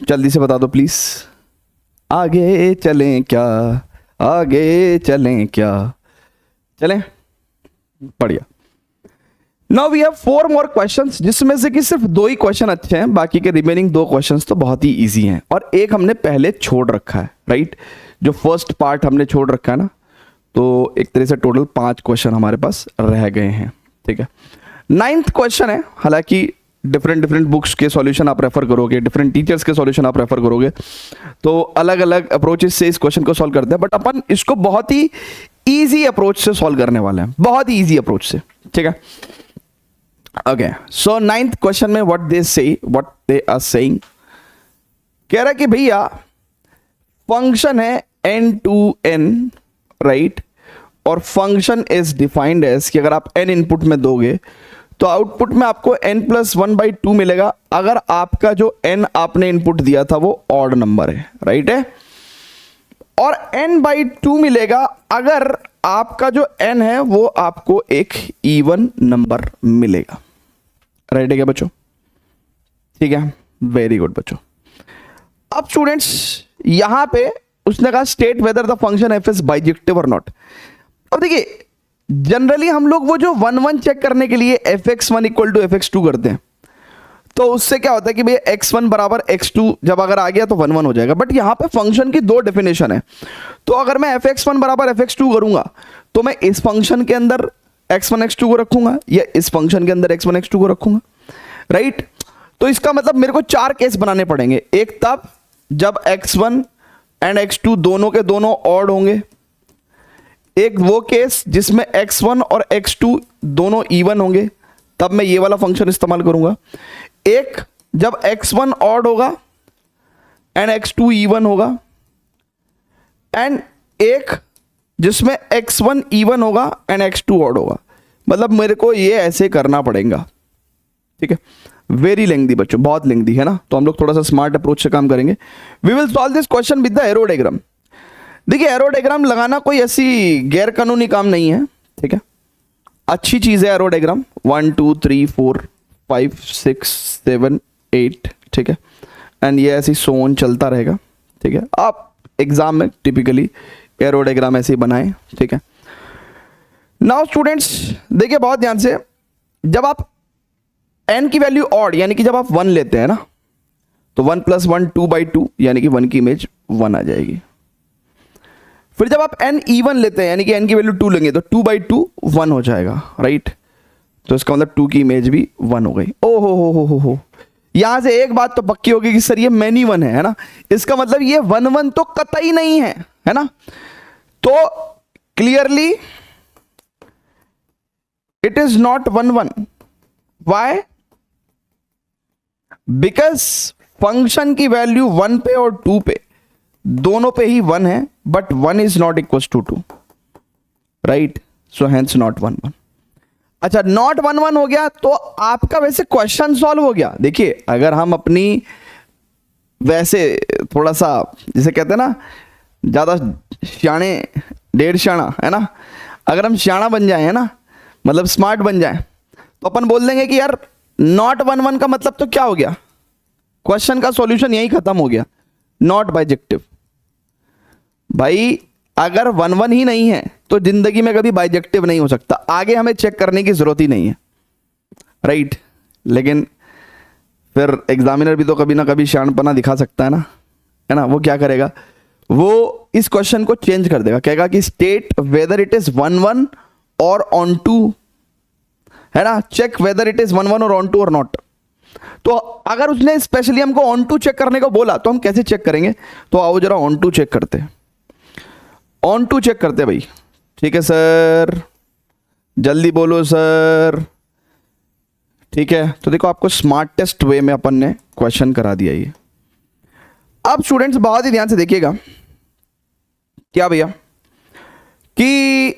जल्दी से बता दो प्लीज, आगे चलें क्या, आगे चलें क्या, चलें, बढ़िया। Now we have 4 more questions, जिसमें से कि सिर्फ 2 ही क्वेश्चन अच्छे हैं, बाकी के रिमेनिंग 2 क्वेश्चंस तो बहुत ही इजी हैं, और एक हमने पहले छोड़ रखा है, राइट, जो फर्स्ट पार्ट हमने छोड़ रखा है ना, तो एक तरह से टोटल 5 क्वेश्चन हमारे पास रह गए हैं, ठीक है। 9th क्वेश्चन है, हालांकि डिफरेंट बुक्स के सॉल्यूशन आप रेफर करोगे, डिफरेंट टीचर्स के सॉल्यूशन आप रेफर करोगे, तो अलग अलग अप्रोचेस से इस क्वेश्चन को सॉल्व करते हैं, बट अपन इसको बहुत ही इजी अप्रोच से सॉल्व करने वाले हैं, बहुत ही इजी अप्रोच से, ठीक है। ओके, सो 9th क्वेश्चन में व्हाट दे आर सेइंग, कह रहा है कि भैया फंक्शन है n to n, राइट, और फंक्शन इज डिफाइंड एज कि अगर आप n इनपुट में दोगे तो आउटपुट में आपको n+1/2 मिलेगा, अगर आपका जो n आपने इनपुट दिया था वो ऑड नंबर है, राइट है, और n/2 मिलेगा अगर आपका जो n है वो आपको एक इवन नंबर मिलेगा, राइट है क्या बच्चों, ठीक है, वेरी गुड बच्चों। अब स्टूडेंट्स यहां पे उसने कहा state whether the function F is bijective और नॉट। अब देखिए जनरली हम लोग वो जो 1 1 चेक करने के लिए fx1 = fx2 करते हैं, तो उससे क्या होता है कि भैया x1 बराबर x2 जब अगर आ गया तो 1 1 हो जाएगा, बट यहां पे फंक्शन की 2 डेफिनेशन है, तो अगर मैं fx1 बराबर fx2 करूंगा तो मैं इस फंक्शन के अंदर x1 x2 को रखूंगा या इस फंक्शन के अंदर x1 x2 को रखूंगा, राइट। तो इसका मतलब मेरे को 4 केस बनाने पड़ेंगे, एक तब जब x1 एंड x2 दोनों के दोनों ऑड होंगे, एक वो केस जिसमें x1 और x2 दोनों इवन होंगे, तब मैं ये वाला फंक्शन इस्तेमाल करूंगा, एक जब x1 ऑड होगा एंड x2 इवन होगा, एंड एक जिसमें x1 इवन होगा एंड x2 ऑड होगा। मतलब मेरे को ये ऐसे करना पड़ेगा, ठीक है, वेरी लेंथी बच्चों, बहुत लेंथी है ना, तो हम लोग थोड़ा सा स्मार्ट अप्रोच से काम करेंगे। We will solve this question with the arrow diagram. देखिए एरो डायग्राम लगाना कोई ऐसी गैर कानूनी काम नहीं है, ठीक है, अच्छी चीज है एरो डायग्राम, 1 2 3 4 5 6 7 8, ठीक है, एंड ये ऐसी सोन चलता रहेगा, ठीक है। आप एग्जाम में टिपिकली एरो डायग्राम ऐसे ही बनाएं, ठीक है। नाउ स्टूडेंट्स देखिए बहुत ध्यान से, जब आप n की वैल्यू ऑड यानी कि जब आप 1 लेते हैं ना, तो 1 + 1 2/2 यानी कि 1 की इमेज 1 आ जाएगी। फिर जब आप n इवन लेते हैं यानी कि n की वैल्यू 2 लेंगे तो 2/2 1 हो जाएगा, राइट, तो इसका मतलब 2 की इमेज भी 1 हो गई। ओ हो यहां से एक बात तो पक्की होगी कि सर ये मैनी 1 है ना, इसका मतलब ये 1 1 तो कतई नहीं है ना, तो clearly it is not 1 1। Why? Because function की वैल्यू 1 पे और 2 पे दोनों पे ही 1 है, but 1 is not equal to 2, राइट, सो हेंस नॉट 1 1। अच्छा नॉट 1 1 हो गया तो आपका वैसे क्वेश्चन सॉल्व हो गया। देखिए अगर हम अपनी वैसे थोड़ा सा जिसे कहते हैं ना ज्यादा श्याणे डेढ़ श्याणा है ना, अगर हम श्याणा बन जाए है ना, मतलब स्मार्ट बन जाए, तो अपन बोल देंगे कि यार नॉट 1 1 का मतलब तो क्या हो गया, क्वेश्चन का सॉल्यूशन यही खत्म हो गया, नॉट बाइजेक्टिव। भाई अगर 1 1 ही नहीं है तो जिंदगी में कभी बाइजेक्टिव नहीं हो सकता, आगे हमें चेक करने की जरूरत ही नहीं है, राइट। लेकिन फिर एग्जामिनर भी तो कभी ना कभी शानपना दिखा सकता है ना, वो क्या करेगा, वो इस क्वेश्चन को चेंज कर देगा, कहेगा कि स्टेट वेदर इट इज 1 1 और ऑन टू, है ना, चेक वेदर इट इज 1 1 और ऑन टू और नॉट। तो अगर उसने स्पेशली हमको ऑन टू चेक करने को बोला तो हम कैसे चेक करेंगे, तो आओ जरा ऑन टू चेक करते हैं, ऑन टू चेक करते भाई, ठीक है सर, जल्दी बोलो सर, ठीक है। तो देखो आपको स्मार्टेस्ट वे में अपन ने क्वेश्चन करा दिया ये। अब स्टूडेंट्स बहुत ही ध्यान से देखिएगा, क्या भैया कि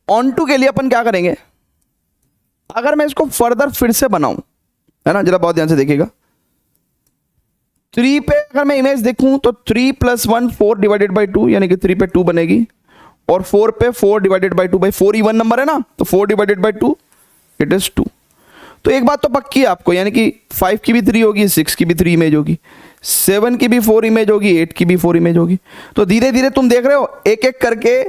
ऑन टू के लिए अपन क्या करेंगे, अगर मैं इसको फर्दर फिर से बनाऊं, है ना, जरा बहुत ध्यान से देखिएगा। 3 पे अगर मैं इमेज देखूं तो 3 + 1 4 डिवाइडेड बाई 2, यानी कि 3 पे 2 बनेगी, और 4 पे 4 डिवाइडेड बाई 2, भाई 4 इवन नंबर है ना, तो 4 डिवाइडेड बाई 2 इट इज 2। तो एक बात तो पक्की है आपको, यानी कि 5 की भी 3 होगी, 6 की भी 3 इमेज होगी, 7 की भी 4 इमेज होगी, 8 की भी 4 इमेज होगी। तो धीरे धीरे तुम देख रहे हो एक एक करके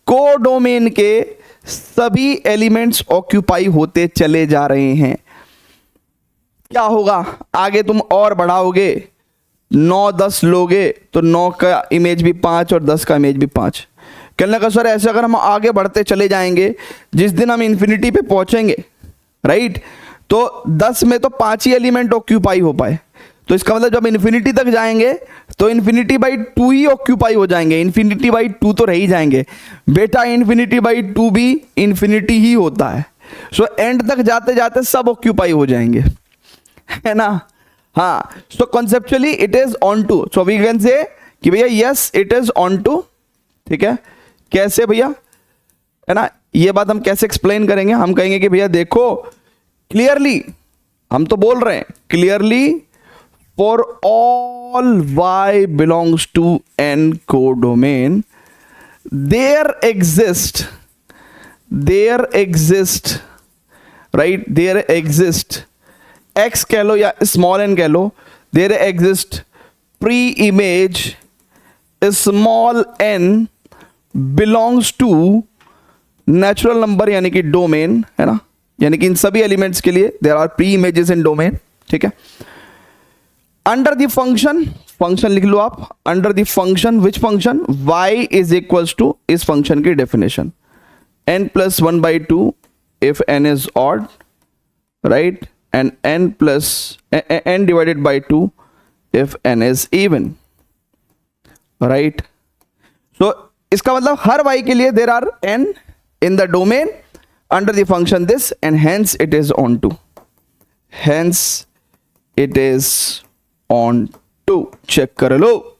कोडोमेन के सभी एलिमेंट्स ऑक्यूपाई होते चले जा रहे हैं। क्या होगा आगे, तुम और बढ़ाओगे, 9 10 लोगे तो 9 का इमेज भी 5 और 10 का इमेज भी 5। कहने का सर ऐसे अगर हम आगे बढ़ते चले जाएंगे, जिस दिन हम इन्फिनिटी पे पहुंचेंगे, राइट, तो 10 में तो 5 ही एलिमेंट ऑक्यूपाई हो पाए, तो इसका मतलब जब इन्फिनिटी तक जाएंगे तो इन्फिनिटी बाई 2 ही ऑक्यूपाई हो जाएंगे, इन्फिनिटी बाई 2 तो रह ही जाएंगे बेटा, इन्फिनिटी बाई 2 भी इन्फिनिटी ही होता है। सो एंड तक जाते जाते सब ऑक्यूपाई हो जाएंगे, है ना। हाँ, so conceptually it is on to, so we can say कि भैया yes it is on to. ठीक है, कैसे भैया, है ना, ये बात हम कैसे एक्सप्लेन करेंगे, हम कहेंगे कि भैया देखो क्लियरली, हम तो बोल रहे हैं clearly, for all y belongs to n codomain there exist right, there exist x कह लो या स्मॉल n कह लो, there exist pre image small n belongs to natural number, यानी कि डोमेन, है ना, यानी कि इन सभी एलिमेंट्स के लिए there are pre images in domain. ठीक है, अंडर द फंक्शन लिख लो आप, under the function, which function, y is equals to इस फंक्शन की definition n + 1/2 if n is odd, right, and n divided by 2 if n is even, right. So इसका मतलब हर y के लिए there are n in the domain under the function this, and hence it is on to, hence it is on to। Check कर लो,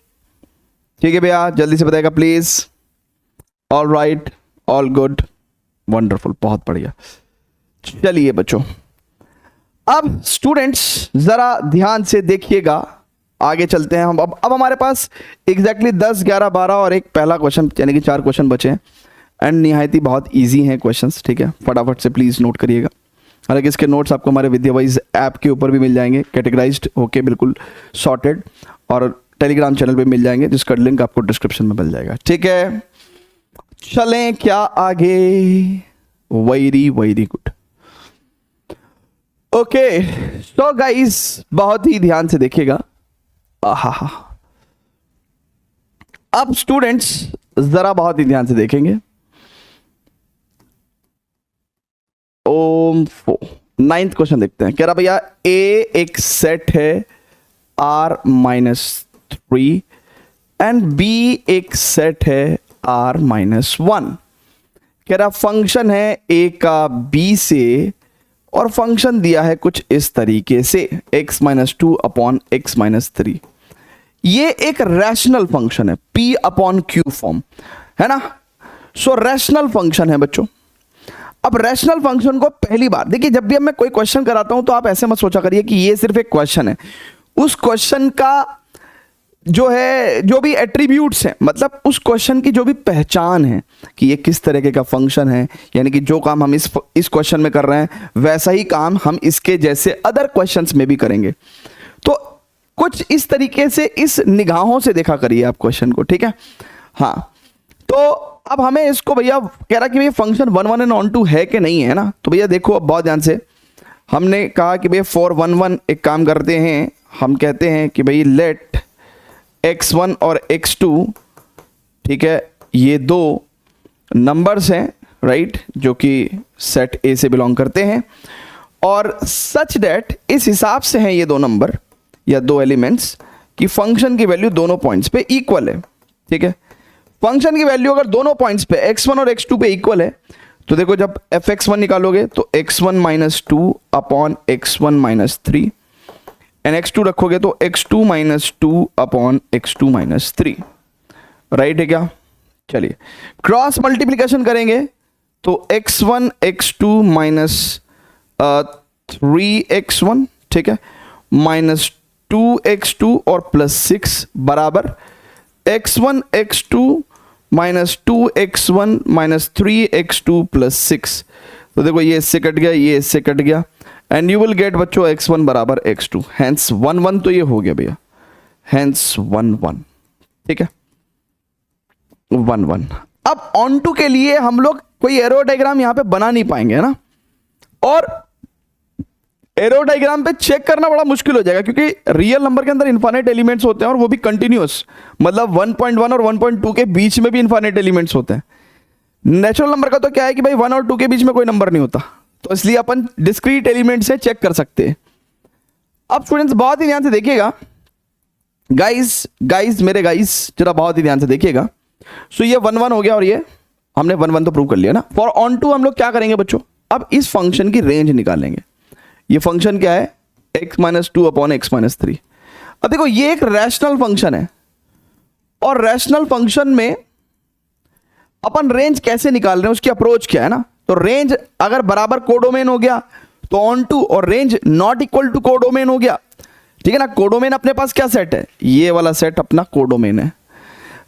ठीक है भैया, जल्दी से बताएगा please. All right, all good, wonderful, बहुत बढ़िया। चलिए बच्चों, अब स्टूडेंट्स जरा ध्यान से देखिएगा, आगे चलते हैं हम। अब हमारे पास एग्जैक्टली 10 11 12 और एक पहला क्वेश्चन, यानी कि 4 क्वेश्चन बचे हैं, एंड निहायत ही बहुत इजी हैं क्वेश्चंस। ठीक है, फटाफट से प्लीज़ नोट करिएगा। हालांकि इसके नोट्स आपको हमारे विद्यावाइज ऐप के ऊपर भी मिल जाएंगे, कैटेगराइज्ड होके बिल्कुल सॉर्टेड, और टेलीग्राम चैनल पे मिल जाएंगे, जिसका लिंक आपको डिस्क्रिप्शन में मिल जाएगा। ठीक है, चलें क्या आगे। Very good, okay. So guys बहुत ही ध्यान से देखिएगा। आहा, अब स्टूडेंट्स जरा बहुत ही ध्यान से देखेंगे। ओम 9th क्वेश्चन देखते हैं। कह रहा भैया ए एक सेट है R-3 एंड बी एक सेट है R-1। कह रहा फंक्शन है ए का बी से, और फंक्शन दिया है कुछ इस तरीके से x-2/x-3। ये एक रैशनल फंक्शन है, P/Q फॉर्म, है ना। सो रैशनल फंक्शन है बच्चों। अब रैशनल फंक्शन को पहली बार देखिए, जब भी मैं कोई क्वेश्चन कराता हूं तो आप ऐसे मत सोचा करिए कि ये सिर्फ एक क्वेश्चन है, उस क्वेश्चन का जो है, जो भी एट्रीब्यूट्स हैं, मतलब उस क्वेश्चन की जो भी पहचान है कि ये किस तरीके का फंक्शन है, यानी कि जो काम हम इस क्वेश्चन में कर रहे हैं वैसा ही काम हम इसके जैसे अदर क्वेश्चंस में भी करेंगे। तो कुछ इस तरीके से, इस निगाहों से देखा करिए आप क्वेश्चन को। ठीक है, हाँ। तो अब हमें इसको भैया कह रहा कि भैया फंक्शन 1 1 एंड ऑन टू है कि नहीं है ना। तो भैया देखो अब बहुत ध्यान से, हमने कहा कि भैया फॉर 1 1 एक काम करते हैं, हम कहते हैं कि भाई लेट x1 और x2, ठीक है, ये दो नंबर्स हैं, राइट, जो कि सेट ए से बिलोंग करते हैं, और सच डेट इस हिसाब से हैं ये दो नंबर या दो एलिमेंट्स कि फंक्शन की वैल्यू दोनों पॉइंट्स पे इक्वल है। ठीक है, फंक्शन की वैल्यू अगर दोनों पॉइंट्स पे x1 और x2 पे इक्वल है, तो देखो जब fx1 निकालोगे तो x1 - 2 upon x1 - 3, and x2 रखोगे तो x2 minus 2 upon x2 minus 3, right है क्या? चलिए क्रॉस मल्टीप्लीकेशन करेंगे तो x1 x2 माइनस 3x1, ठीक है, माइनस 2x2 और प्लस 6 बराबर x1 x2 minus 2x1 minus 3x2 plus 6। तो देखो ये इससे कट गया, ये इससे कट गया, एंड यू विल गेट बच्चों x1 बराबर x2, हैंस 1 1 तो ये हो गया भैया, हैंस 1 1, ठीक है, 1 1। अब ऑन टू के लिए हम लोग कोई एरो डायग्राम यहां पे बना नहीं पाएंगे, है ना, और एरो डायग्राम पे चेक करना बड़ा मुश्किल हो जाएगा क्योंकि रियल नंबर के अंदर इनफाइनाइट एलिमेंट्स होते हैं और वो भी कंटिन्यूअस, मतलब 1.1 और 1.2 के बीच में भी इनफाइनाइट एलिमेंट्स होते हैं। नेचुरल नंबर का तो क्या है कि भाई 1 और 2 के बीच में कोई नंबर नहीं होता, तो इसलिए अपन डिस्क्रीट एलिमेंट से चेक कर सकते हैं। अब स्टूडेंट्स बहुत ही ध्यान से देखिएगा, गाइस मेरे गाइस जरा बहुत ही ध्यान से देखिएगा। सो ये 1 1 हो गया और ये हमने 1 1 तो प्रूव कर लिया ना। फॉर ऑन टू हम लोग क्या करेंगे बच्चों, अब इस फंक्शन की रेंज निकालेंगे। ये फंक्शन क्या है, x minus 2 upon x minus 3। अब देखो ये एक रैशनल फंक्शन है और रैशनल फंक्शन में अपन रेंज कैसे निकाल रहे हैं, उसकी अप्रोच क्या है ना। तो रेंज अगर बराबर कोडोमेन हो गया तो ऑन टू, और range not equal to codomain हो गया, ठीक है ना। कोडोमेन अपने पास क्या सेट है, ये वाला सेट अपना कोडोमेन है।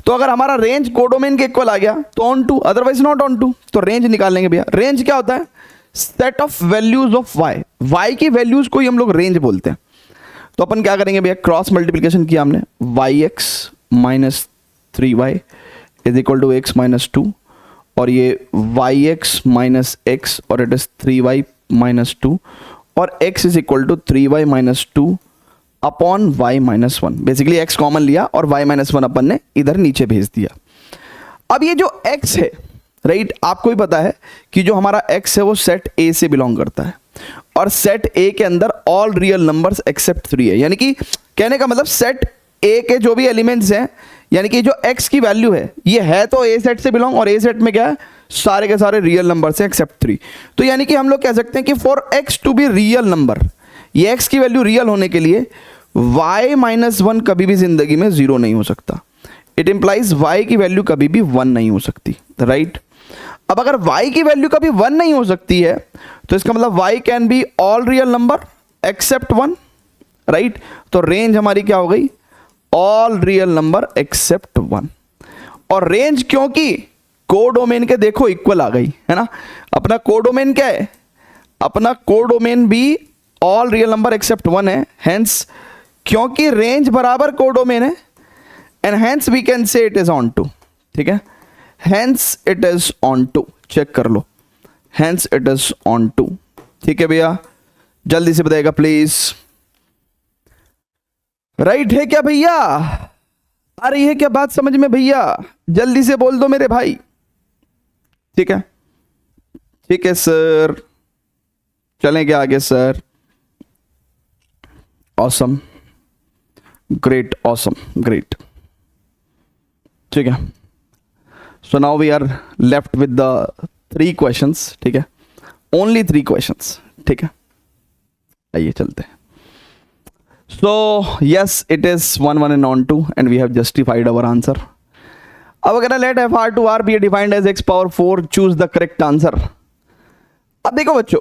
तो अगर हमारा रेंज कोडोमेन के इक्वल आ गया तो onto, otherwise not on to. तो रेंज निकाल लेंगे भैया। रेंज क्या होता है, set of values of y, y की वैल्यूज को ही हम लोग रेंज बोलते हैं। तो अपन क्या करेंगे भैया, क्रॉस मल्टीप्लिकेशन किया हमने, yx minus 3y is equal to x minus 2, और ये yx माइनस x और इट इज 3y माइनस 2, और x is equal to 3y minus 2 upon y minus 1। Basically x common लिया और y माइनस 1 अपन ने इधर नीचे भेज दिया। अब ये जो x है, राइट, आपको भी पता है कि जो हमारा x है वो सेट A से बिलोंग करता है, और सेट A के अंदर ऑल रियल नंबर्स एक्सेप्ट 3 है। यानी कि कहने का मतलब सेट A के जो भी एलिमेंट्स हैं, यानी कि जो x की वैल्यू है ये है तो A सेट से बिलोंग, और A सेट में क्या है, सारे के सारे रियल नंबर्स हैं एक्सेप्ट 3। तो यानी कि हम लोग कह सकते हैं कि for x to be real number, ये x की वैल्यू रियल होने के लिए y माइनस 1 कभी भी जिंदगी में 0 नहीं हो सकता। इट इंप्लाइज y की वैल्यू कभी भी 1 नहीं हो सकती, राइट। अब अगर y की वैल्यू कभी 1 नहीं हो सकती है तो इसका मतलब y can be all real number accept 1, right. तो रेंज हमारी क्या हो गई, ऑल रियल नंबर एक्सेप्ट 1। और रेंज क्योंकि कोडोमेन के देखो इक्वल आ गई है ना, अपना कोडोमेन क्या है, अपना कोडोमेन भी ऑल रियल नंबर एक्सेप्ट 1 है, हेंस क्योंकि रेंज बराबर कोडोमेन है, and hence we can say it is on to, ठीक है, hence it is on to. Check कर लो, hence it is on to, ठीक है भैया, जल्दी से बताइएगा प्लीज। राइट है क्या भैया, आ रही है क्या बात समझ में भैया, जल्दी से बोल दो मेरे भाई, ठीक है, ठीक है सर, चलेंगे आगे sir. Awesome, great, awesome, great, ठीक है। So now we are left with the 3 questions, ठीक है, ओनली 3 क्वेश्चंस, ठीक है, आइए चलते हैं। So yes, it is 1 1 and on 2 and we have justified our answer. अब अगर let f r to r be defined as x power 4, choose the correct answer. अब देखो बच्चों,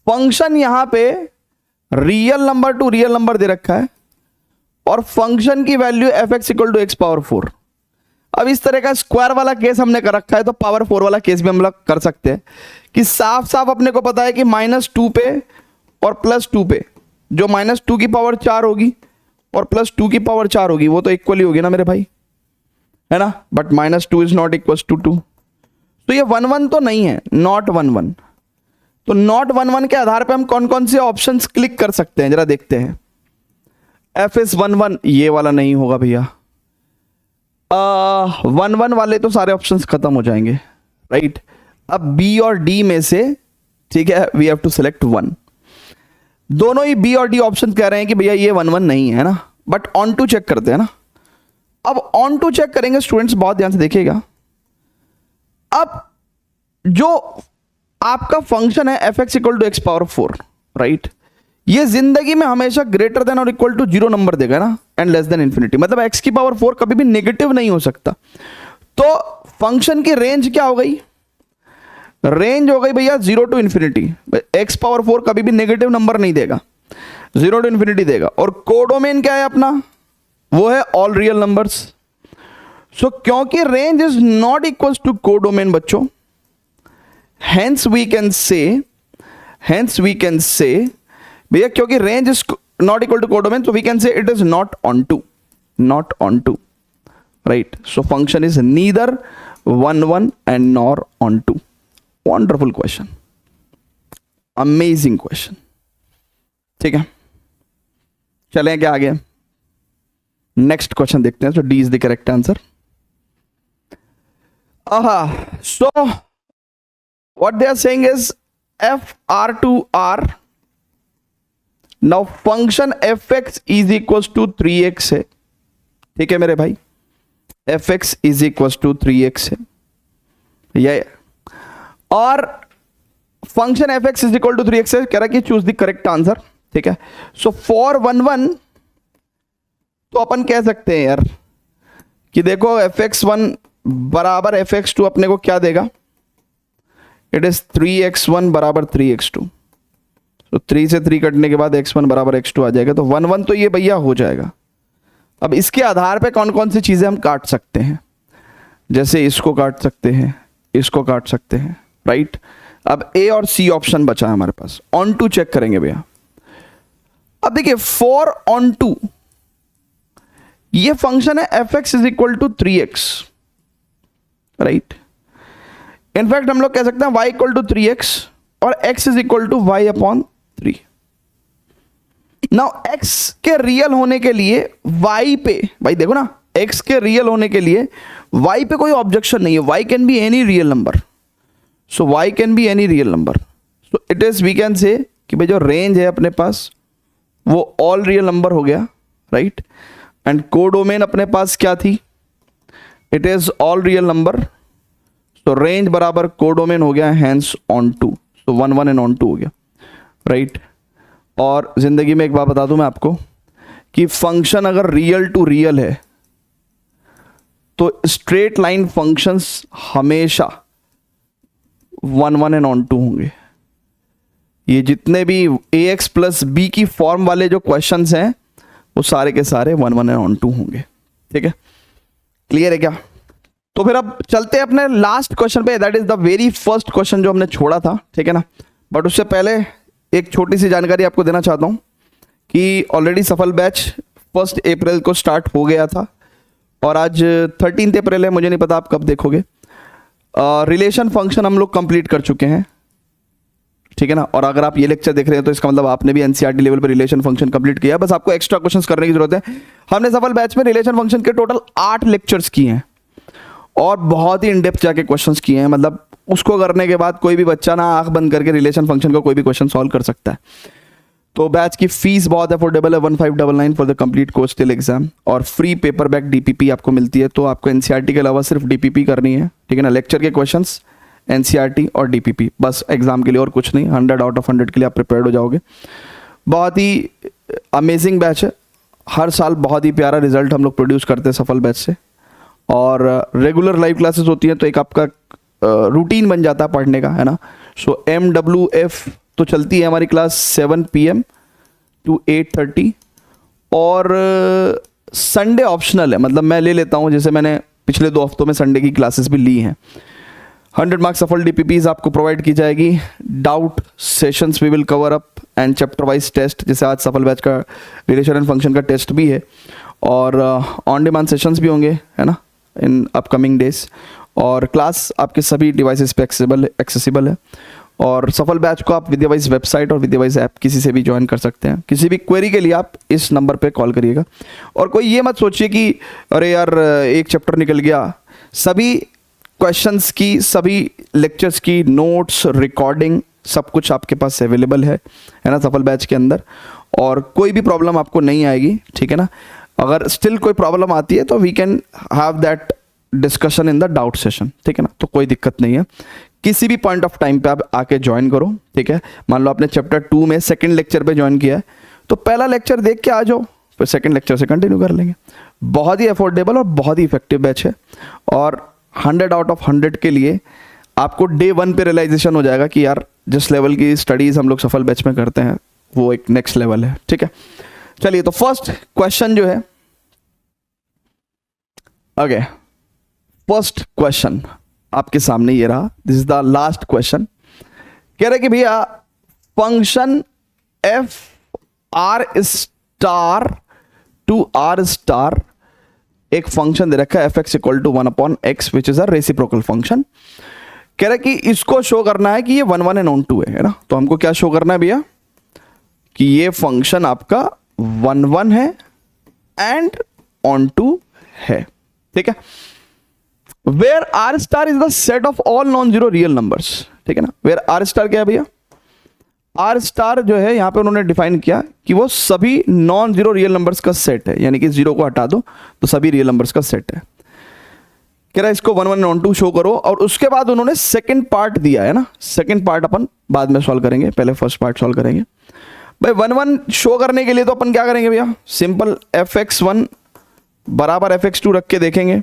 फंक्शन यहां पे real number to real number दे रखा है और फंक्शन की value f x equal to x power 4। अब इस तरह का स्क्वायर वाला केस हमने कर रखा है, तो पावर 4 वाला केस भी हम लोग कर सकते हैं कि साफ साफ अपने को पता है कि -2 पे और +2 पे जो -2 की पावर 4 होगी और +2 की पावर 4 होगी वो तो इक्वली होगी ना मेरे भाई, है ना। But -2 is not equal to 2, तो ये 1 1 तो नहीं है, नॉट 1 1। तो नॉट 1 1 के आधार पे हम कौन कौन से ऑप्शंस क्लिक कर सकते हैं जरा देखते हैं। एफ इज 1 1, ये वाला नहीं होगा भैया। 1 1 वाले तो सारे ऑप्शंस खत्म हो जाएंगे, राइट। अब बी और डी में से, ठीक है, वी हैव टू सिलेक्ट 1। दोनों ही बी और डी ऑप्शन कह रहे हैं कि भैया ये 1 1 नहीं है ना, बट ऑन टू चेक करते हैं ना। अब ऑन टू चेक करेंगे स्टूडेंट्स, बहुत ध्यान से देखिएगा। अब जो आपका फंक्शन है f x equal to x power 4, राइट, ये जिंदगी में हमेशा ग्रेटर देन और इक्वल टू 0 नंबर देगा ना, एंड लेस देन इन्फिनिटी, मतलब x की पावर 4 कभी भी नेगेटिव नहीं हो सकता। तो फंक्शन की रेंज क्या हो गई, रेंज हो गई भैया 0 टू इन्फिनिटी। x पावर 4 कभी भी नेगेटिव नंबर नहीं देगा, 0 टू इन्फिनिटी देगा। और कोडोमेन क्या है अपना, वो है ऑल रियल नंबर्स। सो क्योंकि range is not equals to codomain बच्चों, हेंस वी कैन से भैया क्योंकि range is not equal to codomain, तो we can say it is not on to, right. So function is neither 1 1 and nor on to. Wonderful question, amazing question, ठीक है। चलें क्या आगे, next question देखते हैं। So D is the correct answer. So what they are saying is FR to R, now function fx is equal to 3x है, ठीक है मेरे भाई, fx is equal to 3x है ये, और function fx is equal to 3x है, कह रहा कि चूज द करेक्ट आंसर, ठीक है। सो फॉर 1 1 तो अपन कह सकते हैं यार कि देखो fx1 बराबर fx2 अपने को क्या देगा, इट इज 3x1 बराबर 3x2। तो 3 से 3 कटने के बाद x1 बराबर x2 आ जाएगा, तो 1 1 तो ये भैया हो जाएगा। अब इसके आधार पे कौन कौन सी चीजें हम काट सकते हैं, जैसे इसको काट सकते हैं, इसको काट सकते हैं, राइट। अब A और C ऑप्शन बचा है हमारे पास, ऑन टू चेक करेंगे भैया। अब देखिए 4 ऑन टू ये फंक्शन है fx is equal to 3x, right. In fact हम लोग कह सकते हैं y इक्वल टू 3x और x is equal to y upon 3। Now x के रियल होने के लिए y पे, भाई देखो ना, x के रियल होने के लिए y पे कोई ऑब्जेक्शन नहीं है, y can be any real number. So y can be any real number, so it is we can say कि भाई जो रेंज है अपने पास वो ऑल रियल नंबर हो गया, राइट। एंड कोडोमेन अपने पास क्या थी, it is all real number, तो रेंज बराबर कोडोमेन हो गया, हैंस ऑन टू, तो 1 1 एंड ऑन टू हो गया, राइट। और जिंदगी में एक बात बता दूं मैं आपको कि फंक्शन अगर रियल टू रियल है तो स्ट्रेट लाइन फंक्शंस हमेशा 1 1 एंड ऑन टू होंगे। ये जितने भी ax प्लस बी की फॉर्म वाले जो क्वेश्चंस हैं वो सारे के सारे 1 1 एंड ऑन टू होंगे, ठीक है। क्लियर है क्या? तो फिर अब चलते हैं अपने लास्ट क्वेश्चन पे, that is the very first question जो हमने छोड़ा था, ठीक है ना। बट उससे पहले एक छोटी सी जानकारी आपको देना चाहता हूँ कि ऑलरेडी सफल बैच 1 अप्रैल को स्टार्ट हो गया था और आज 13 अप्रैल है, मुझे नहीं पता आप कब देखोगे। रिलेशन फंक्शन हम लोग कंप्लीट कर चुके हैं, ठीक है ना। और अगर आप ये लेक्चर देख रहे हैं तो इसका मतलब आपने भी एनसीईआरटी लेवल पर रिलेशन फंक्शन कंप्लीट किया, बस आपको एक्स्ट्रा क्वेश्चंस करने की जरूरत है। हमने सफल बैच में रिलेशन फंक्शन के टोटल 8 लेक्चर्स किए हैं और बहुत ही इनडेप्थ जाके क्वेश्चंस किए हैं, मतलब उसको करने के बाद कोई भी बच्चा ना आंख बंद करके रिलेशन फंक्शन का कोई भी क्वेश्चन सॉल्व कर सकता है। तो बैच की फीस बहुत अफोर्डेबल है, 1599 for the complete course till exam, और फ्री पेपर बैक डीपीपी आपको मिलती है। तो आपको एनसीईआरटी के अलावा सिर्फ डीपीपी करनी है, ठीक है ना। लेक्चर के क्वेश्चंस, एनसीईआरटी और डीपीपी, बस एग्जाम के लिए और कुछ नहीं। 100 आउट ऑफ 100 के लिए आप प्रिपेयर्ड हो जाओगे। बहुत ही अमेजिंग बैच है, हर साल बहुत ही प्यारा रिजल्ट हम लोग प्रोड्यूस करते हैं सफल बैच से, और रेगुलर लाइव क्लासेस होती हैं तो एक आपका रूटीन बन जाता है पढ़ने का, है ना। सो MWF तो चलती है हमारी क्लास 7 PM टू 8:30, और संडे ऑप्शनल है, मतलब मैं ले लेता हूँ, जैसे मैंने पिछले 2 हफ्तों में संडे की क्लासेस भी ली हैं। 100 मार्क्स सफल डीपीपीज आपको प्रोवाइड की जाएगी। Doubt sessions we will cover up and chapter wise test, जैसे आज सफल बैच का रिलेशन एंड फंक्शन का टेस्ट भी है, और ऑन डिमांड सेशंस भी होंगे, है ना, इन अपकमिंग डेज। और क्लास आपके सभी डिवाइसेस पे एक्सेसिबल है। और सफल बैच को आप विद्यावाइज वेबसाइट और विद्यावाइज ऐप किसी से भी ज्वाइन कर सकते हैं। किसी भी क्वेरी के लिए आप इस नंबर पे कॉल करिएगा। और कोई ये मत सोचिए कि अरे यार एक चैप्टर निकल गया, सभी क्वेश्चंस की, सभी लेक्चर्स की नोट्स, रिकॉर्डिंग, सब कुछ आपके पास अवेलेबल है ना सफल बैच के अंदर, और कोई भी प्रॉब्लम आपको नहीं आएगी, ठीक है ना। अगर स्टिल कोई प्रॉब्लम आती है तो we can have that discussion in the doubt session, ठीक है ना, तो कोई दिक्कत नहीं है। किसी भी पॉइंट ऑफ टाइम पे आप आके ज्वाइन करो, ठीक है। मान लो आपने चैप्टर 2 में सेकंड लेक्चर पे ज्वाइन किया है, तो पहला लेक्चर देख के आ जाओ, फिर सेकंड लेक्चर से कंटिन्यू कर लेंगे। बहुत ही अफोर्डेबल और बहुत ही इफेक्टिव बैच है, और 100 आउट ऑफ 100 के लिए आपको डे 1 पे रियलाइजेशन हो जाएगा कि यार जिस लेवल की स्टडीज़ हम लोग सफल बैच में करते हैं वो एक नेक्स्ट लेवल है, ठीक है। चलिए, तो फर्स्ट क्वेश्चन जो है, ओके, फर्स्ट क्वेश्चन आपके सामने ये रहा। This is the last question. कह रहे कि भैया function f R star to R star, एक फंक्शन दे रखा है f x equal to 1/x which is a reciprocal function. कह रहे कि इसको शो करना है कि ये 1 1 एंड ऑन 2 है ना। तो हमको क्या शो करना है भैया कि ये फंक्शन आपका 1 1 है एंड ऑन 2 है, ठीक है। Where R star is the set of all non zero real numbers, ठीक है ना। वेयर आर स्टार क्या है भैया, आर स्टार जो है यहां पे उन्होंने डिफाइन किया कि वो सभी नॉन जीरो रियल नंबर्स का सेट है, यानी कि जीरो को हटा दो तो सभी रियल नंबर्स का सेट है। कह रहा है इसको 1 1 ऑन 2 शो करो, और उसके बाद उन्होंने सेकंड पार्ट दिया है ना। सेकंड पार्ट अपन बाद में सॉल्व करेंगे, पहले फर्स्ट पार्ट सॉल्व करेंगे। भाई 1 1 शो करने के लिए तो अपन क्या करेंगे भैया, सिंपल fx1 बराबर fx2 रख के देखेंगे,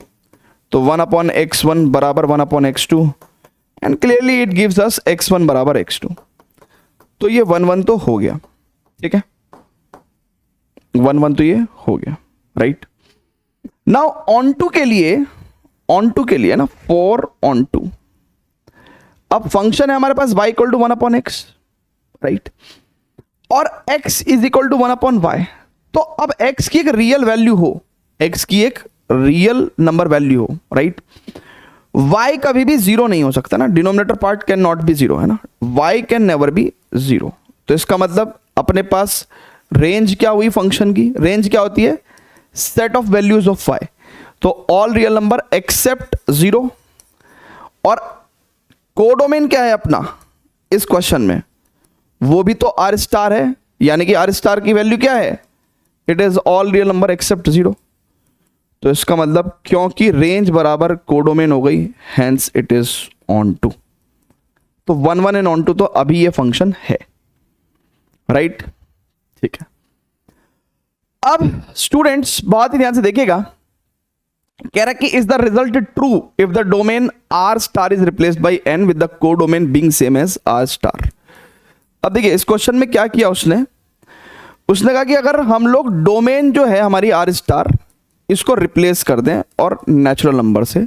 तो 1/x1 बराबर 1/x2 and clearly it gives us x1 बराबर x2। तो ये 1 1 तो हो गया, ठीक है, 1 1 तो ये हो गया, राइट। नाउ ऑन टू के लिए ना 4 on 2, अब फंक्शन है हमारे पास y इक्वल टू 1/x, राइट, और x is equal to 1/y। तो अब x की एक रियल वैल्यू हो, x की एक रियल नंबर वैल्यू हो, राइट। y कभी भी जीरो नहीं हो सकता ना, denominator part can not be zero, है ना, y can never be zero. तो इसका मतलब अपने पास रेंज क्या हुई फंक्शन की, रेंज क्या होती है, set of values of y। तो all real number except zero, और कोडोमेन क्या है अपना इस क्वेश्चन में, वो भी तो आर स्टार है, यानी कि आर स्टार की वैल्यू क्या है, it is all real number except zero. तो इसका मतलब क्योंकि रेंज बराबर कोडोमेन हो गई, hence it is on to. तो 1 1 एंड ऑन टू तो अभी ये फंक्शन है, राइट, ठीक है। अब स्टूडेंट्स बहुत ही ध्यान से देखिएगा, कह रहा कि is the result true if the domain R star is replaced by N with the codomain being same as R star. अब देखिए इस क्वेश्चन में क्या किया उसने कहा कि अगर हम लोग डोमेन जो है हमारी आर स्टार इसको रिप्लेस कर दें और नेचुरल नंबर से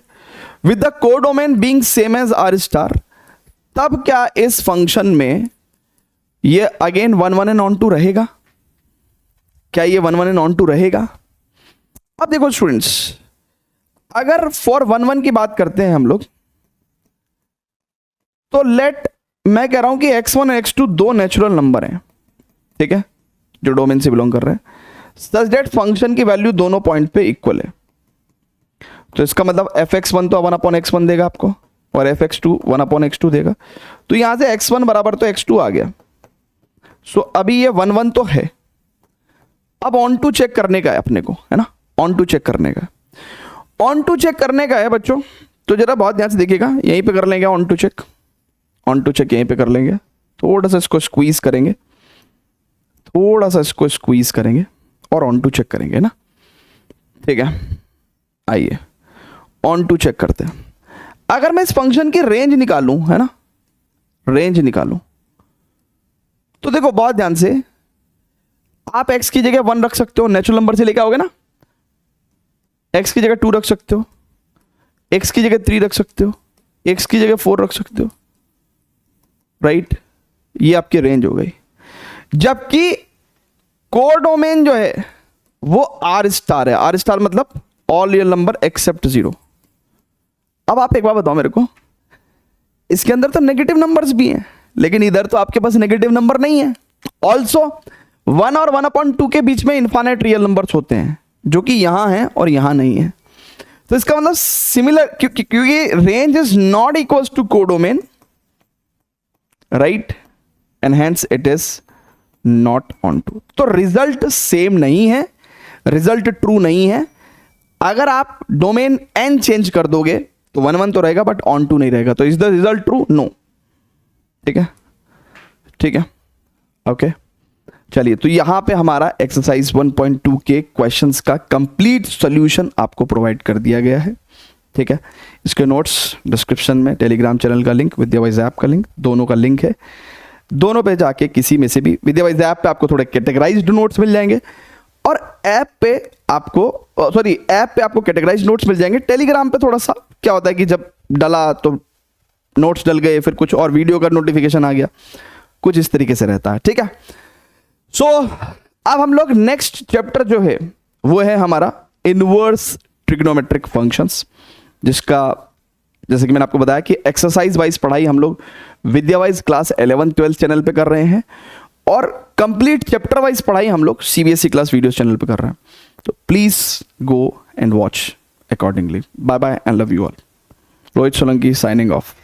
with the codomain being same as R star, तब क्या इस फंक्शन में ये अगेन 1 1 एंड ऑन 2 रहेगा, क्या ये 1 1 एंड ऑन 2 रहेगा। अब देखो स्टूडेंट्स, अगर फॉर 1 1 की बात करते हैं हम लोग, तो मैं कह रहा हूं कि x1 और x2 दो नेचुरल नंबर हैं, ठीक है, जो डोमेन से बिलोंग कर रहे हैं, सच दैट फंक्शन की वैल्यू दोनों पॉइंट पे इक्वल है। तो इसका मतलब fx1 तो 1/x1 देगा आपको, और fx2 1/x2 देगा। तो यहां से x1 बराबर तो x2 आ गया। सो अभी ये 1 1 तो है। अब ऑन टू चेक करने का है अपने को, है ना, ऑन टू चेक करने का, ऑन टू चेक करने का है बच्चों। तो जरा बहुत ध्यान से देखिएगा, यहीं पे कर लेंगे on to check, on to check यहीं पे कर लेंगे। थोड़ा सा इसको स्क्वीज करेंगे, थोड़ा सा इसको स्क्वीज करेंगे और ऑन टू चेक करेंगे ना, ठीक है। आइए ऑन टू चेक करते हैं। अगर मैं इस फंक्शन की रेंज निकालूं, है ना, रेंज निकालूं, तो देखो बहुत ध्यान से, आप x की जगह 1 रख सकते हो, नेचुरल नंबर से लेके आओगे ना, x की जगह 2 रख सकते हो, x की जगह 3 रख सकते हो, x की जगह 4 रख सकते हो, राइट। ये आपकी रेंज हो गई। जबकि कोडोमेन जो है वो आर स्टार है, आर स्टार मतलब all real number except zero. अब आप एक बार बताओ मेरे को, इसके अंदर तो नेगेटिव नंबर्स भी हैं, लेकिन इधर तो आपके पास नेगेटिव नंबर नहीं है। ऑल्सो 1 और 1/2 के बीच में इनफाइनाइट रियल नंबर्स होते हैं, जो कि यहां हैं और यहां नहीं है। तो इसका मतलब सिमिलर, क्योंकि range is not equals to codomain, right, and hence it is not on to. तो रिजल्ट सेम नहीं है, रिजल्ट ट्रू नहीं है। अगर आप डोमेन n चेंज कर दोगे तो 1 1 तो रहेगा बट ऑन टू नहीं रहेगा, तो is the result true? No. ठीक है, ठीक है, ओके। चलिए, तो यहां पे हमारा एक्सरसाइज 1.2 के क्वेश्चंस का कंप्लीट सॉल्यूशन आपको प्रोवाइड कर दिया गया है। ठीक है, इसके नोट्स डिस्क्रिप्शन में टेलीग्राम चैनल का लिंक, विद्यावाइज ऐप का लिंक, दोनों का लिंक है। दोनों पे जाके किसी में से भी, विद्यावाइज ऐप पे आपको थोड़े कैटेगराइज्ड नोट्स मिल जाएंगे और ऐप पे आपको कैटेगराइज्ड नोट्स मिल जाएंगे। टेलीग्राम पे थोड़ा सा क्या होता है कि जब डला तो नोट्स डल गए, फिर कुछ और वीडियो का नोटिफिकेशन आ गया, कुछ इस तरीके से रहता है। ठीक है, सो अब हम लोग नेक्स्ट चैप्टर जो है वो है हमारा इनवर्स ट्रिग्नोमेट्रिक फंक्शंस, जिसका जैसे कि मैंने आपको बताया कि एक्सरसाइज वाइज पढ़ाई हम लोग विद्यावाइज क्लास 11 12 चैनल पे कर रहे हैं और कंप्लीट चैप्टर वाइज पढ़ाई हम लोग सीबीएसई क्लास वीडियोस चैनल पे कर रहे हैं। तो please go and watch accordingly. Bye bye and love you all. Rohit Solanki signing of.